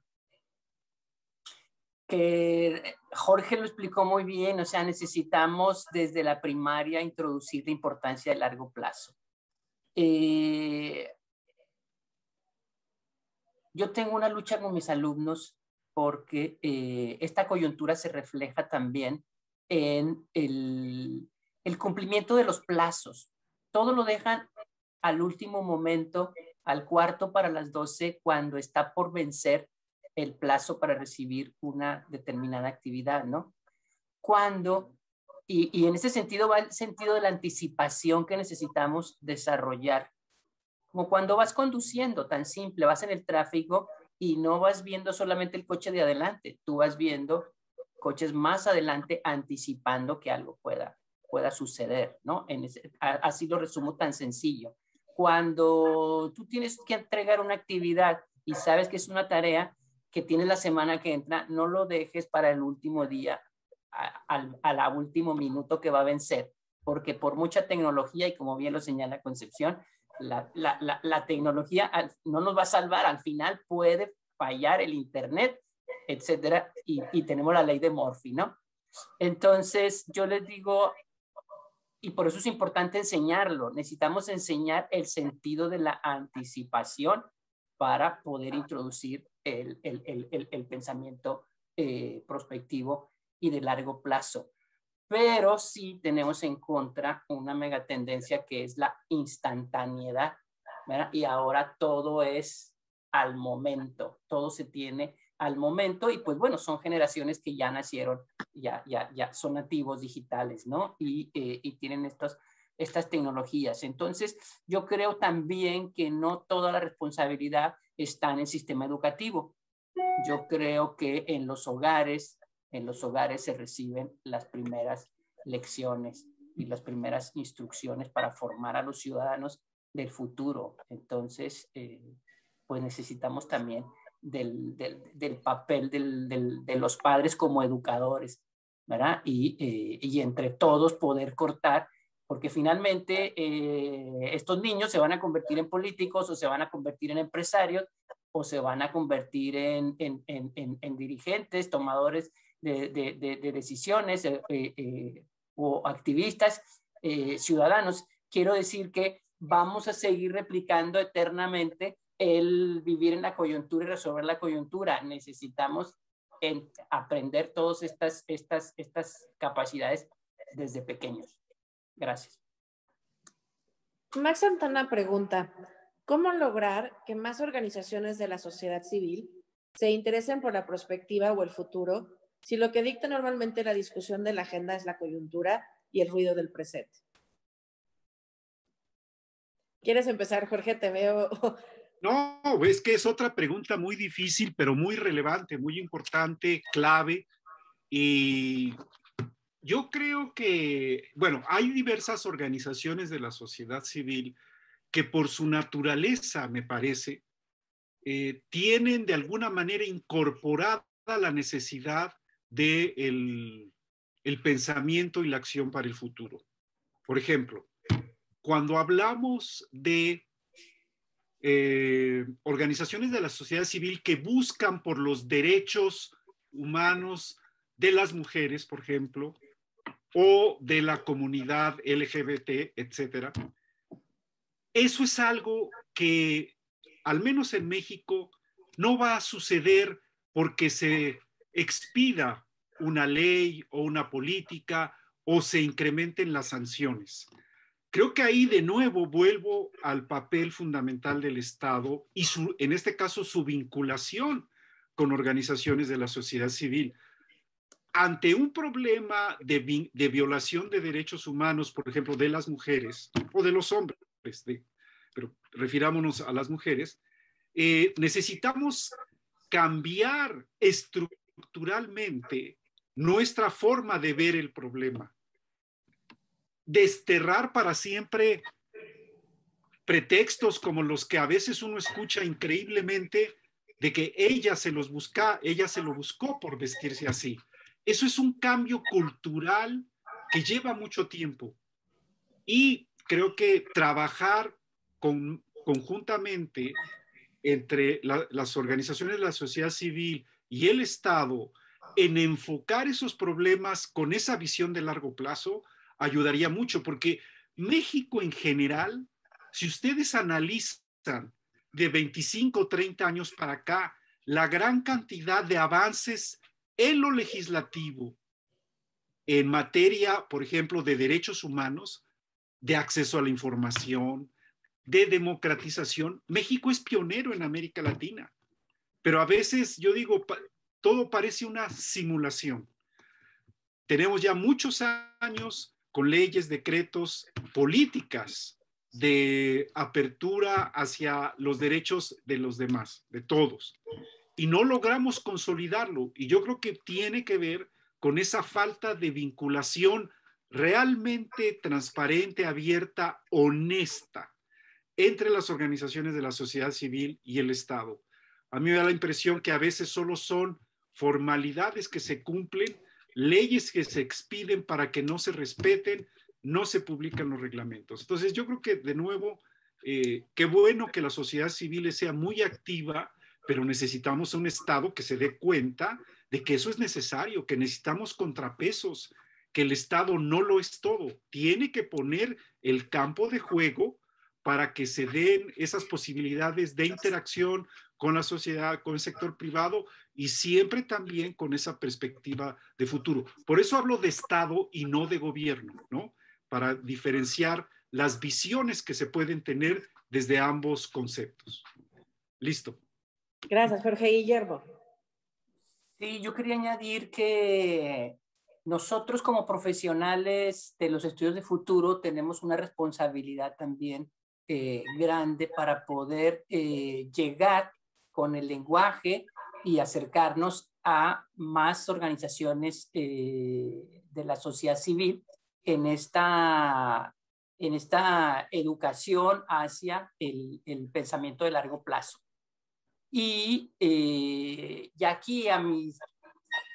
Jorge lo explicó muy bien. O sea, necesitamos desde la primaria introducir la importancia del largo plazo. Yo tengo una lucha con mis alumnos porque esta coyuntura se refleja también en el cumplimiento de los plazos. Todo lo dejan al último momento, al cuarto para las 12, cuando está por vencer el plazo para recibir una determinada actividad, ¿no? Y en ese sentido va el sentido de la anticipación que necesitamos desarrollar. Como cuando vas conduciendo, tan simple, vas en el tráfico y no vas viendo solamente el coche de adelante, tú vas viendo coches más adelante anticipando que algo pueda suceder, ¿no? Así lo resumo tan sencillo. Cuando tú tienes que entregar una actividad y sabes que es una tarea que tienes la semana que entra, no lo dejes para el último día, al último minuto que va a vencer, porque por mucha tecnología, y como bien lo señala Concepción, la tecnología no nos va a salvar. Al final puede fallar el internet, etcétera, y tenemos la ley de Murphy, ¿no? Entonces yo les digo, y por eso es importante enseñarlo, necesitamos enseñar el sentido de la anticipación para poder introducir el pensamiento prospectivo y de largo plazo. Pero sí tenemos en contra una megatendencia que es la instantaneidad, ¿verdad? Y ahora todo es al momento, todo se tiene al momento, y pues bueno, son generaciones que ya nacieron, ya son nativos digitales, ¿no? Y tienen estas tecnologías. Entonces, yo creo también que no toda la responsabilidad está en el sistema educativo. Yo creo que en los hogares se reciben las primeras lecciones y las primeras instrucciones para formar a los ciudadanos del futuro. Entonces, pues necesitamos también del papel de los padres como educadores, ¿verdad? Y entre todos poder cortar, porque finalmente estos niños se van a convertir en políticos, o se van a convertir en empresarios, o se van a convertir en dirigentes, tomadores de decisiones o activistas, ciudadanos. Quiero decir que vamos a seguir replicando eternamente el vivir en la coyuntura y resolver la coyuntura. Necesitamos aprender todas estas capacidades desde pequeños. Gracias. Max Santana pregunta, ¿cómo lograr que más organizaciones de la sociedad civil se interesen por la perspectiva o el futuro si lo que dicta normalmente la discusión de la agenda es la coyuntura y el ruido del presente? ¿Quieres empezar, Jorge? Te veo. No, es que es otra pregunta muy difícil, pero muy relevante, muy importante, clave. Y yo creo que, bueno, hay diversas organizaciones de la sociedad civil que por su naturaleza, me parece, tienen de alguna manera incorporada la necesidad de el pensamiento y la acción para el futuro. Por ejemplo, cuando hablamos de organizaciones de la sociedad civil que buscan por los derechos humanos de las mujeres, por ejemplo, o de la comunidad LGBT, etcétera. Eso es algo que, al menos en México, no va a suceder porque se expida una ley o una política o se incrementen las sanciones. Creo que ahí de nuevo vuelvo al papel fundamental del Estado y en este caso su vinculación con organizaciones de la sociedad civil. Ante un problema de violación de derechos humanos, por ejemplo, de las mujeres o de los hombres, pero refirámonos a las mujeres, necesitamos cambiar estructuralmente nuestra forma de ver el problema. Desterrar para siempre pretextos como los que a veces uno escucha increíblemente de que ella se lo buscó por vestirse así. Eso es un cambio cultural que lleva mucho tiempo y creo que trabajar conjuntamente entre las organizaciones de la sociedad civil y el Estado en enfocar esos problemas con esa visión de largo plazo ayudaría mucho, porque México en general, si ustedes analizan de 25 o 30 años para acá, la gran cantidad de avances en lo legislativo, en materia, por ejemplo, de derechos humanos, de acceso a la información, de democratización, México es pionero en América Latina. Pero a veces, yo digo, todo parece una simulación. Tenemos ya muchos años con leyes, decretos, políticas de apertura hacia los derechos de los demás, de todos. Y no logramos consolidarlo. Y yo creo que tiene que ver con esa falta de vinculación realmente transparente, abierta, honesta entre las organizaciones de la sociedad civil y el Estado. A mí me da la impresión que a veces solo son formalidades que se cumplen, leyes que se expiden para que no se respeten, no se publican los reglamentos. Entonces yo creo que de nuevo, qué bueno que la sociedad civil sea muy activa, pero necesitamos un Estado que se dé cuenta de que eso es necesario, que necesitamos contrapesos, que el Estado no lo es todo. Tiene que poner el campo de juego para que se den esas posibilidades de interacción con la sociedad, con el sector privado y siempre también con esa perspectiva de futuro. Por eso hablo de Estado y no de gobierno, ¿no? Para diferenciar las visiones que se pueden tener desde ambos conceptos. Listo. Gracias, Jorge. Guillermo. Sí, yo quería añadir que nosotros como profesionales de los estudios de futuro tenemos una responsabilidad también grande para poder llegar con el lenguaje y acercarnos a más organizaciones de la sociedad civil en esta educación hacia el pensamiento de largo plazo. Y ya aquí a mi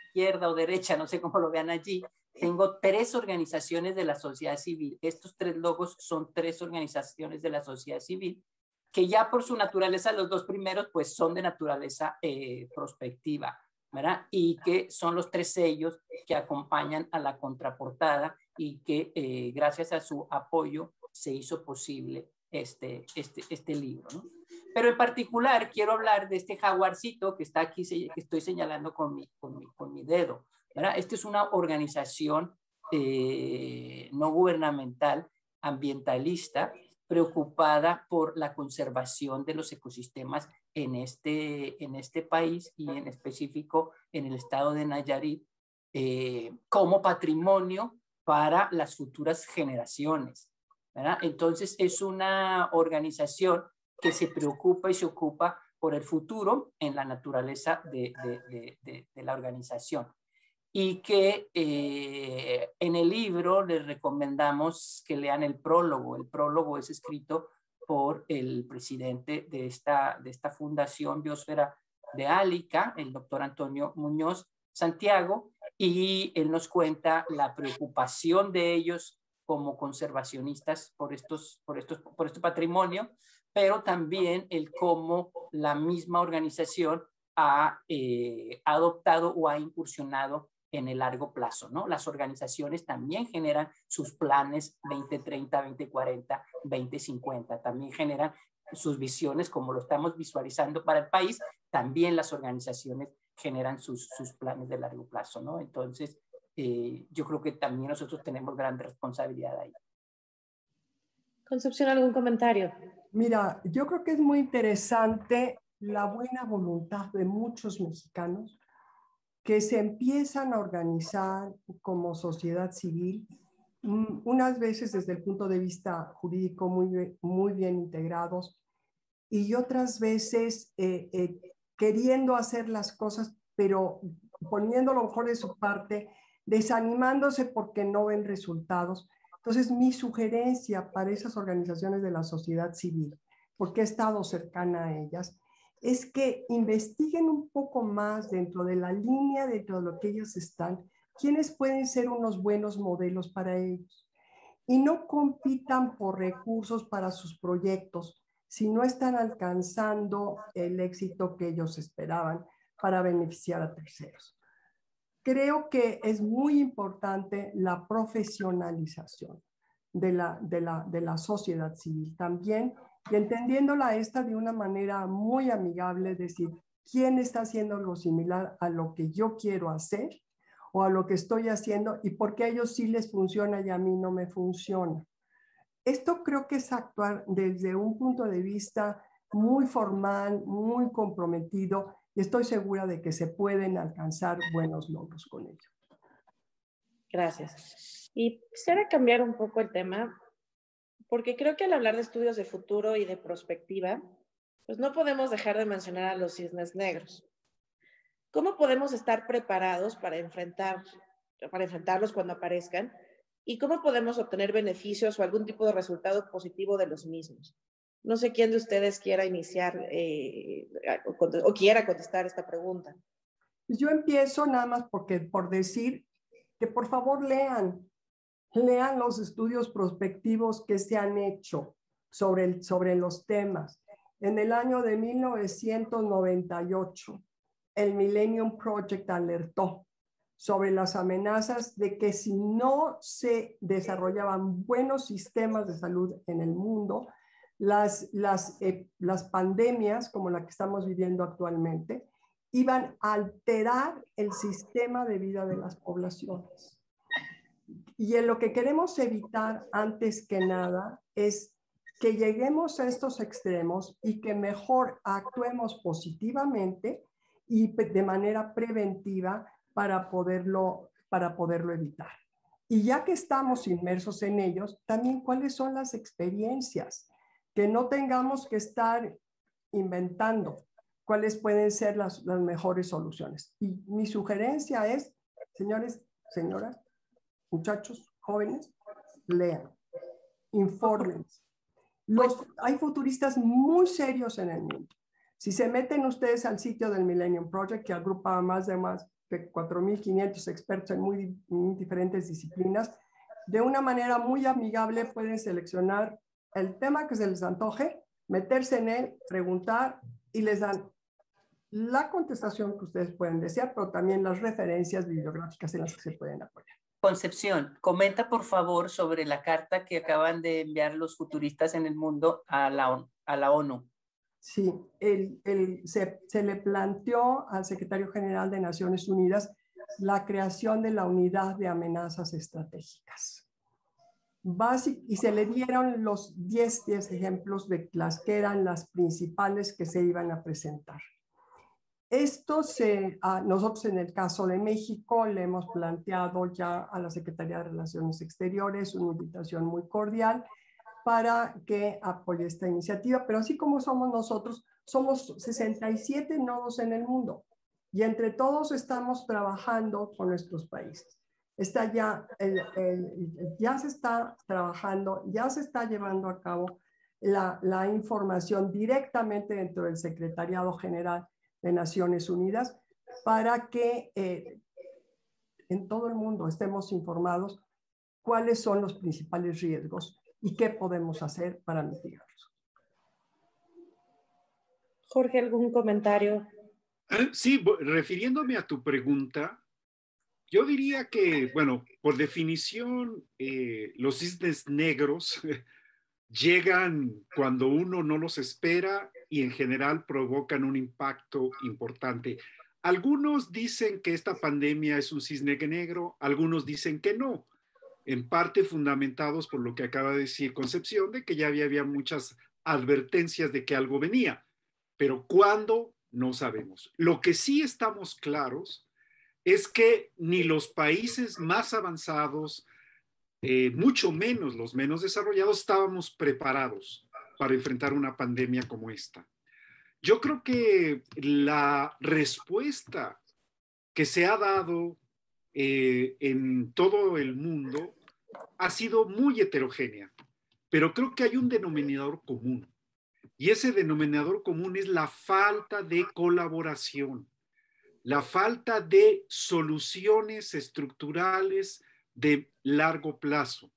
izquierda o derecha, no sé cómo lo vean allí, tengo 3 organizaciones de la sociedad civil. Estos 3 logos son 3 organizaciones de la sociedad civil que ya por su naturaleza, los 2 primeros, pues son de naturaleza prospectiva, ¿verdad? Y que son los 3 sellos que acompañan a la contraportada y que gracias a su apoyo se hizo posible este libro, ¿no? Pero en particular quiero hablar de este jaguarcito que está aquí, que estoy señalando con mi dedo, ¿verdad? Esta es una organización no gubernamental, ambientalista, preocupada por la conservación de los ecosistemas en este país y en específico en el estado de Nayarit, como patrimonio para las futuras generaciones, ¿verdad? Entonces es una organización que se preocupa y se ocupa por el futuro en la naturaleza de la organización. Y que en el libro les recomendamos que lean el prólogo. El prólogo es escrito por el presidente de esta Fundación Biosfera de Álica, el doctor Antonio Muñoz Santiago, y él nos cuenta la preocupación de ellos como conservacionistas por este patrimonio, pero también el cómo la misma organización ha adoptado o ha incursionado en el largo plazo, ¿no? Las organizaciones también generan sus planes 2030, 2040, 2050, también generan sus visiones como lo estamos visualizando para el país, también las organizaciones generan sus planes de largo plazo, ¿no? Entonces, yo creo que también nosotros tenemos gran responsabilidad ahí. Concepción, ¿algún comentario? Mira, yo creo que es muy interesante la buena voluntad de muchos mexicanos que se empiezan a organizar como sociedad civil, unas veces desde el punto de vista jurídico muy bien integrados y otras veces queriendo hacer las cosas, pero poniendo lo mejor de su parte, desanimándose porque no ven resultados. Entonces, mi sugerencia para esas organizaciones de la sociedad civil, porque he estado cercana a ellas, es que investiguen un poco más dentro de la línea, dentro de lo que ellos están, quiénes pueden ser unos buenos modelos para ellos. Y no compitan por recursos para sus proyectos si no están alcanzando el éxito que ellos esperaban para beneficiar a terceros. Creo que es muy importante la profesionalización de la sociedad civil también, y entendiéndola esta de una manera muy amigable, es decir, quién está haciendo algo similar a lo que yo quiero hacer o a lo que estoy haciendo y por qué a ellos sí les funciona y a mí no me funciona. Esto creo que es actuar desde un punto de vista muy formal, muy comprometido, y estoy segura de que se pueden alcanzar buenos logros con ello. Gracias. Y quisiera cambiar un poco el tema, porque creo que al hablar de estudios de futuro y de prospectiva, pues no podemos dejar de mencionar a los cisnes negros. ¿Cómo podemos estar preparados para enfrentarlos cuando aparezcan? ¿Y cómo podemos obtener beneficios o algún tipo de resultado positivo de los mismos? No sé quién de ustedes quiera iniciar o quiera contestar esta pregunta. Yo empiezo nada más por decir que por favor lean los estudios prospectivos que se han hecho sobre los temas. En el año de 1998, el Millennium Project alertó sobre las amenazas de que si no se desarrollaban buenos sistemas de salud en el mundo, las pandemias como la que estamos viviendo actualmente iban a alterar el sistema de vida de las poblaciones. Y en lo que queremos evitar antes que nada es que lleguemos a estos extremos y que mejor actuemos positivamente y de manera preventiva para poderlo evitar. Y ya que estamos inmersos en ellos, también cuáles son las experiencias, que no tengamos que estar inventando cuáles pueden ser las mejores soluciones. Y mi sugerencia es, señores, señoras, muchachos, jóvenes, lean, infórmense. Hay futuristas muy serios en el mundo. Si se meten ustedes al sitio del Millennium Project, que agrupa más de 4.500 expertos en muy diferentes disciplinas, de una manera muy amigable pueden seleccionar el tema que se les antoje, meterse en él, preguntar y les dan la contestación que ustedes pueden desear, pero también las referencias bibliográficas en las que se pueden apoyar. Concepción, comenta por favor sobre la carta que acaban de enviar los futuristas en el mundo a la ONU. Sí, se le planteó al secretario general de Naciones Unidas la creación de la unidad de amenazas estratégicas. Y se le dieron los 10 ejemplos de las que eran las principales que se iban a presentar. Nosotros en el caso de México le hemos planteado ya a la Secretaría de Relaciones Exteriores una invitación muy cordial para que apoye esta iniciativa, pero así como somos nosotros, somos 67 nodos en el mundo y entre todos estamos trabajando con nuestros países. Ya se está trabajando, ya se está llevando a cabo la información directamente dentro del Secretariado General de Naciones Unidas para que en todo el mundo estemos informados cuáles son los principales riesgos y qué podemos hacer para mitigarlos. Jorge, ¿algún comentario? Sí, refiriéndome a tu pregunta, yo diría que, bueno, por definición, los cisnes negros llegan cuando uno no los espera y en general provocan un impacto importante. Algunos dicen que esta pandemia es un cisne negro, algunos dicen que no, en parte fundamentados por lo que acaba de decir Concepción, de que ya había muchas advertencias de que algo venía, pero ¿cuándo? No sabemos. Lo que sí estamos claros es que ni los países más avanzados, mucho menos los menos desarrollados, estábamos preparados para enfrentar una pandemia como esta. Yo creo que la respuesta que se ha dado en todo el mundo ha sido muy heterogénea, pero creo que hay un denominador común, y ese denominador común es la falta de colaboración, la falta de soluciones estructurales de largo plazo,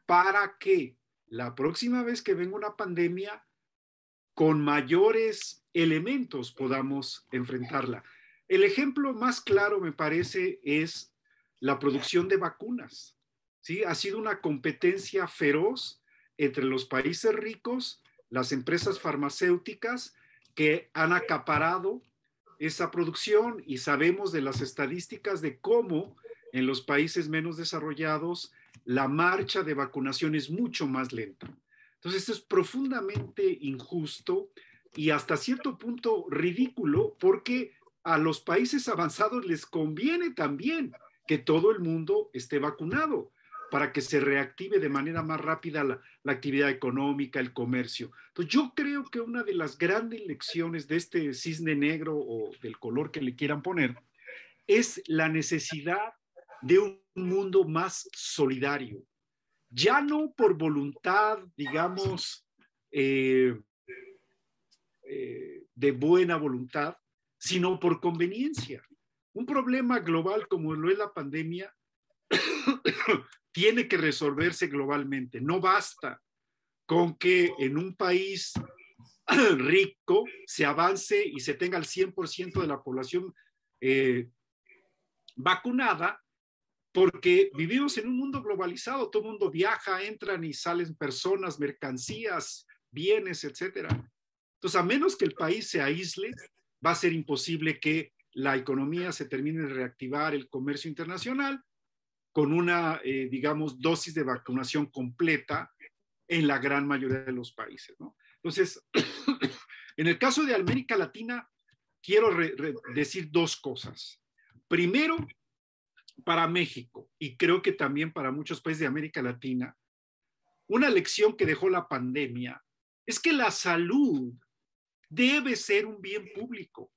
para que la próxima vez que venga una pandemia, con mayores elementos podamos enfrentarla. El ejemplo más claro, me parece, es la producción de vacunas. ¿Sí? Ha sido una competencia feroz entre los países ricos, las empresas farmacéuticas que han acaparado esa producción, y sabemos de las estadísticas de cómo en los países menos desarrollados la marcha de vacunación es mucho más lenta. Entonces, esto es profundamente injusto y hasta cierto punto ridículo, porque a los países avanzados les conviene también que todo el mundo esté vacunado para que se reactive de manera más rápida la actividad económica, el comercio. Entonces, yo creo que una de las grandes lecciones de este cisne negro, o del color que le quieran poner, es la necesidad de un mundo más solidario. Ya no por voluntad, digamos, de buena voluntad, sino por conveniencia. Un problema global como lo es la pandemia tiene que resolverse globalmente. No basta con que en un país rico se avance y se tenga el 100% de la población vacunada, porque vivimos en un mundo globalizado, todo el mundo viaja, entran y salen personas, mercancías, bienes, etc. Entonces, a menos que el país se aísle, va a ser imposible que la economía se termine de reactivar, el comercio internacional, con una, digamos, dosis de vacunación completa en la gran mayoría de los países, ¿no? Entonces, en el caso de América Latina, quiero decir dos cosas. Primero, para México, y creo que también para muchos países de América Latina, una lección que dejó la pandemia es que la salud debe ser un bien público.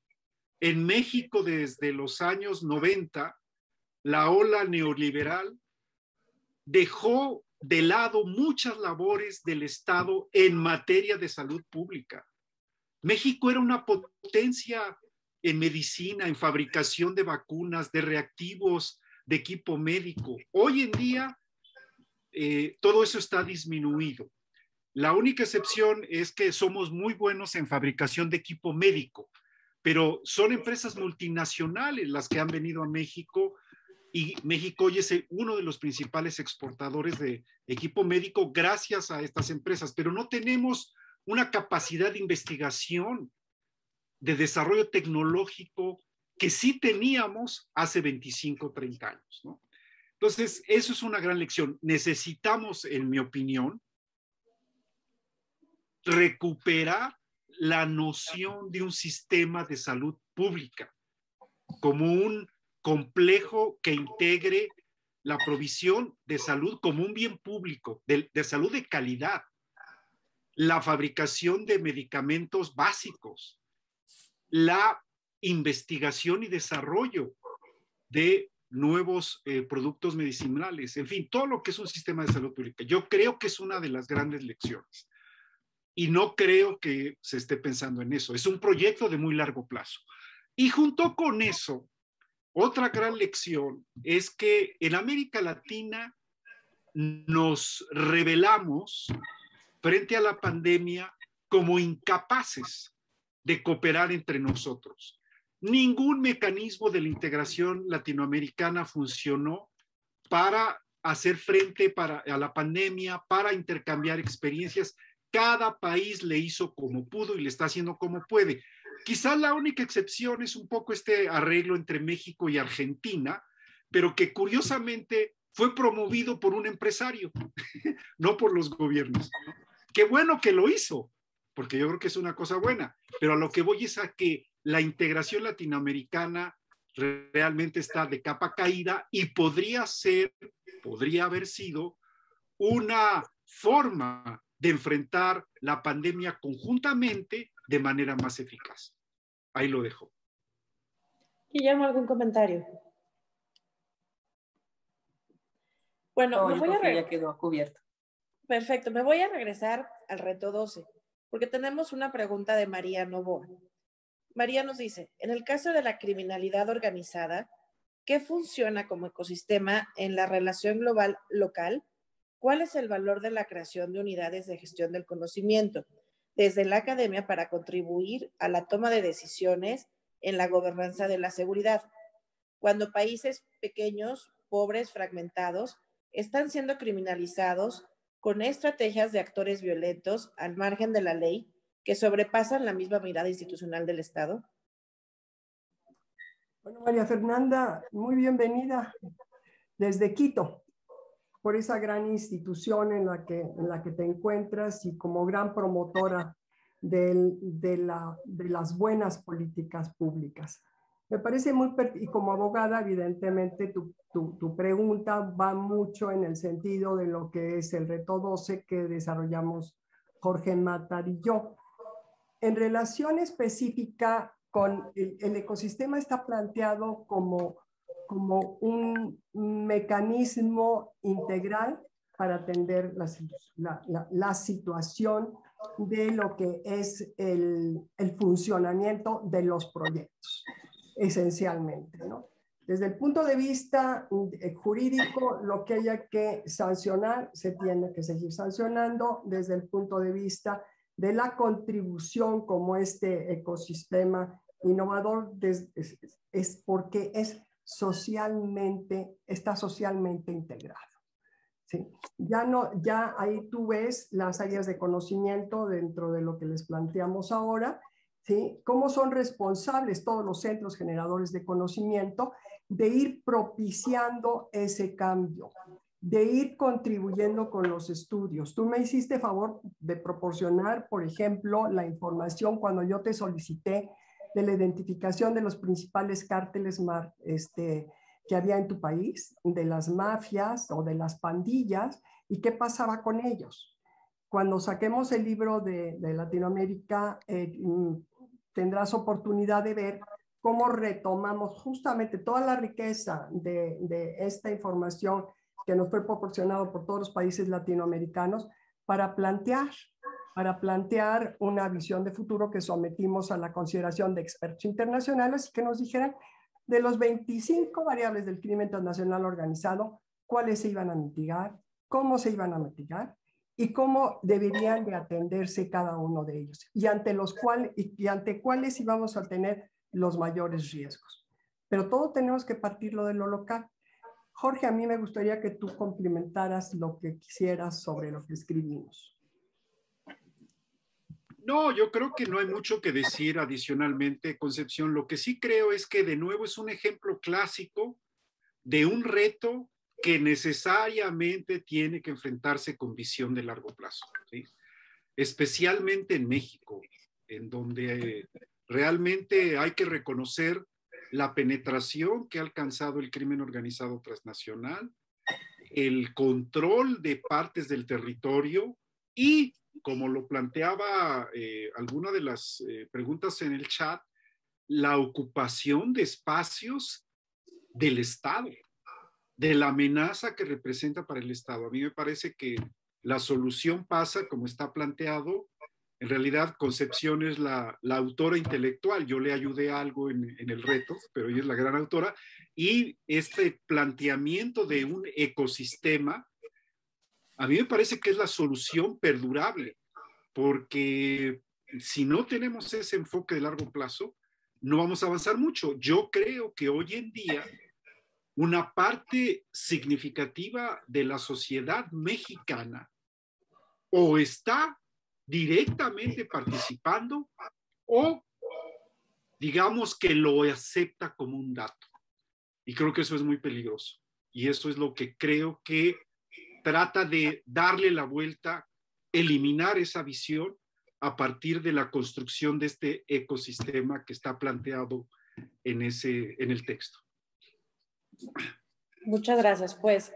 En México, desde los años 90, la ola neoliberal dejó de lado muchas labores del Estado en materia de salud pública. México era una potencia en medicina, en fabricación de vacunas, de reactivos, de equipo médico. Hoy en día, todo eso está disminuido. La única excepción es que somos muy buenos en fabricación de equipo médico, pero son empresas multinacionales las que han venido a México y México hoy es uno de los principales exportadores de equipo médico gracias a estas empresas, pero no tenemos una capacidad de investigación, de desarrollo tecnológico que sí teníamos hace 25, 30 años, ¿no? Entonces, eso es una gran lección. Necesitamos, en mi opinión, recuperar la noción de un sistema de salud pública como un complejo que integre la provisión de salud como un bien público, de salud de calidad, la fabricación de medicamentos básicos, la investigación y desarrollo de nuevos productos medicinales, en fin, todo lo que es un sistema de salud pública. Yo creo que es una de las grandes lecciones y no creo que se esté pensando en eso. Es un proyecto de muy largo plazo. Y junto con eso, otra gran lección es que en América Latina nos revelamos frente a la pandemia como incapaces de cooperar entre nosotros. Ningún mecanismo de la integración latinoamericana funcionó para hacer frente a la pandemia, para intercambiar experiencias. Cada país le hizo como pudo y le está haciendo como puede. Quizás la única excepción es un poco este arreglo entre México y Argentina, pero que curiosamente fue promovido por un empresario, no por los gobiernos, ¿no? Qué bueno que lo hizo, porque yo creo que es una cosa buena, pero a lo que voy es a que la integración latinoamericana realmente está de capa caída y podría haber sido una forma de enfrentar la pandemia conjuntamente de manera más eficaz. Ahí lo dejo. Guillermo, ¿algún comentario? Bueno, no, yo creo que ya quedó cubierto. Perfecto, me voy a regresar al reto 12, porque tenemos una pregunta de María Novoa. María nos dice, en el caso de la criminalidad organizada, ¿qué funciona como ecosistema en la relación global local? ¿Cuál es el valor de la creación de unidades de gestión del conocimiento desde la academia para contribuir a la toma de decisiones en la gobernanza de la seguridad? Cuando países pequeños, pobres, fragmentados, están siendo criminalizados con estrategias de actores violentos al margen de la ley que sobrepasan la misma mirada institucional del Estado. Bueno, María Fernanda, muy bienvenida desde Quito, por esa gran institución en la que te encuentras y como gran promotora de las buenas políticas públicas. Me parece y como abogada, evidentemente, tu pregunta va mucho en el sentido de lo que es el reto 12 que desarrollamos Jorge Matar y yo. En relación específica con el ecosistema está planteado como un mecanismo integral para atender la situación de lo que es el funcionamiento de los proyectos, esencialmente, ¿no? Desde el punto de vista jurídico, lo que haya que sancionar se tiene que seguir sancionando. Desde el punto de vista de la contribución como este ecosistema innovador es porque está socialmente integrado. ¿Sí? Ya ahí tú ves las áreas de conocimiento dentro de lo que les planteamos ahora, ¿sí? Cómo son responsables todos los centros generadores de conocimiento de ir propiciando ese cambio, de ir contribuyendo con los estudios. Tú me hiciste favor de proporcionar, por ejemplo, la información cuando yo te solicité de la identificación de los principales cárteles que había en tu país, de las mafias o de las pandillas, y qué pasaba con ellos. Cuando saquemos el libro de Latinoamérica, tendrás oportunidad de ver cómo retomamos justamente toda la riqueza de esta información que nos fue proporcionado por todos los países latinoamericanos para plantear una visión de futuro que sometimos a la consideración de expertos internacionales y que nos dijeran de los 25 variables del crimen transnacional organizado, cuáles se iban a mitigar, cómo se iban a mitigar y cómo deberían de atenderse cada uno de ellos y ante cuáles íbamos a tener los mayores riesgos. Pero todo tenemos que partirlo de lo local. Jorge, a mí me gustaría que tú complementaras lo que quisieras sobre lo que escribimos. No, yo creo que no hay mucho que decir adicionalmente, Concepción. Lo que sí creo es que de nuevo es un ejemplo clásico de un reto que necesariamente tiene que enfrentarse con visión de largo plazo, ¿sí? Especialmente en México, en donde realmente hay que reconocer la penetración que ha alcanzado el crimen organizado transnacional, el control de partes del territorio y, como lo planteaba alguna de las preguntas en el chat, la ocupación de espacios del Estado, de la amenaza que representa para el Estado. A mí me parece que la solución pasa, como está planteado, en realidad Concepción es la autora intelectual, yo le ayudé algo en el reto, pero ella es la gran autora, y este planteamiento de un ecosistema, a mí me parece que es la solución perdurable, porque si no tenemos ese enfoque de largo plazo, no vamos a avanzar mucho. Yo creo que hoy en día una parte significativa de la sociedad mexicana o está directamente participando o digamos que lo acepta como un dato. Y creo que eso es muy peligroso. Y eso es lo que creo que trata de darle la vuelta, eliminar esa visión a partir de la construcción de este ecosistema que está planteado en el texto. Muchas gracias. Pues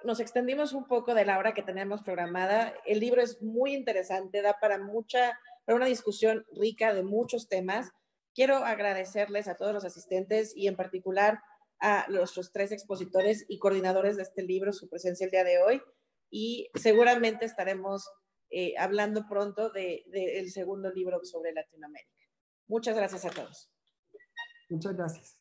nos extendimos un poco de la hora que teníamos programada. El libro es muy interesante, da para una discusión rica de muchos temas. Quiero agradecerles a todos los asistentes y en particular a nuestros 3 expositores y coordinadores de este libro, su presencia el día de hoy. Y seguramente estaremos hablando pronto del segundo libro sobre Latinoamérica. Muchas gracias a todos. Muchas gracias.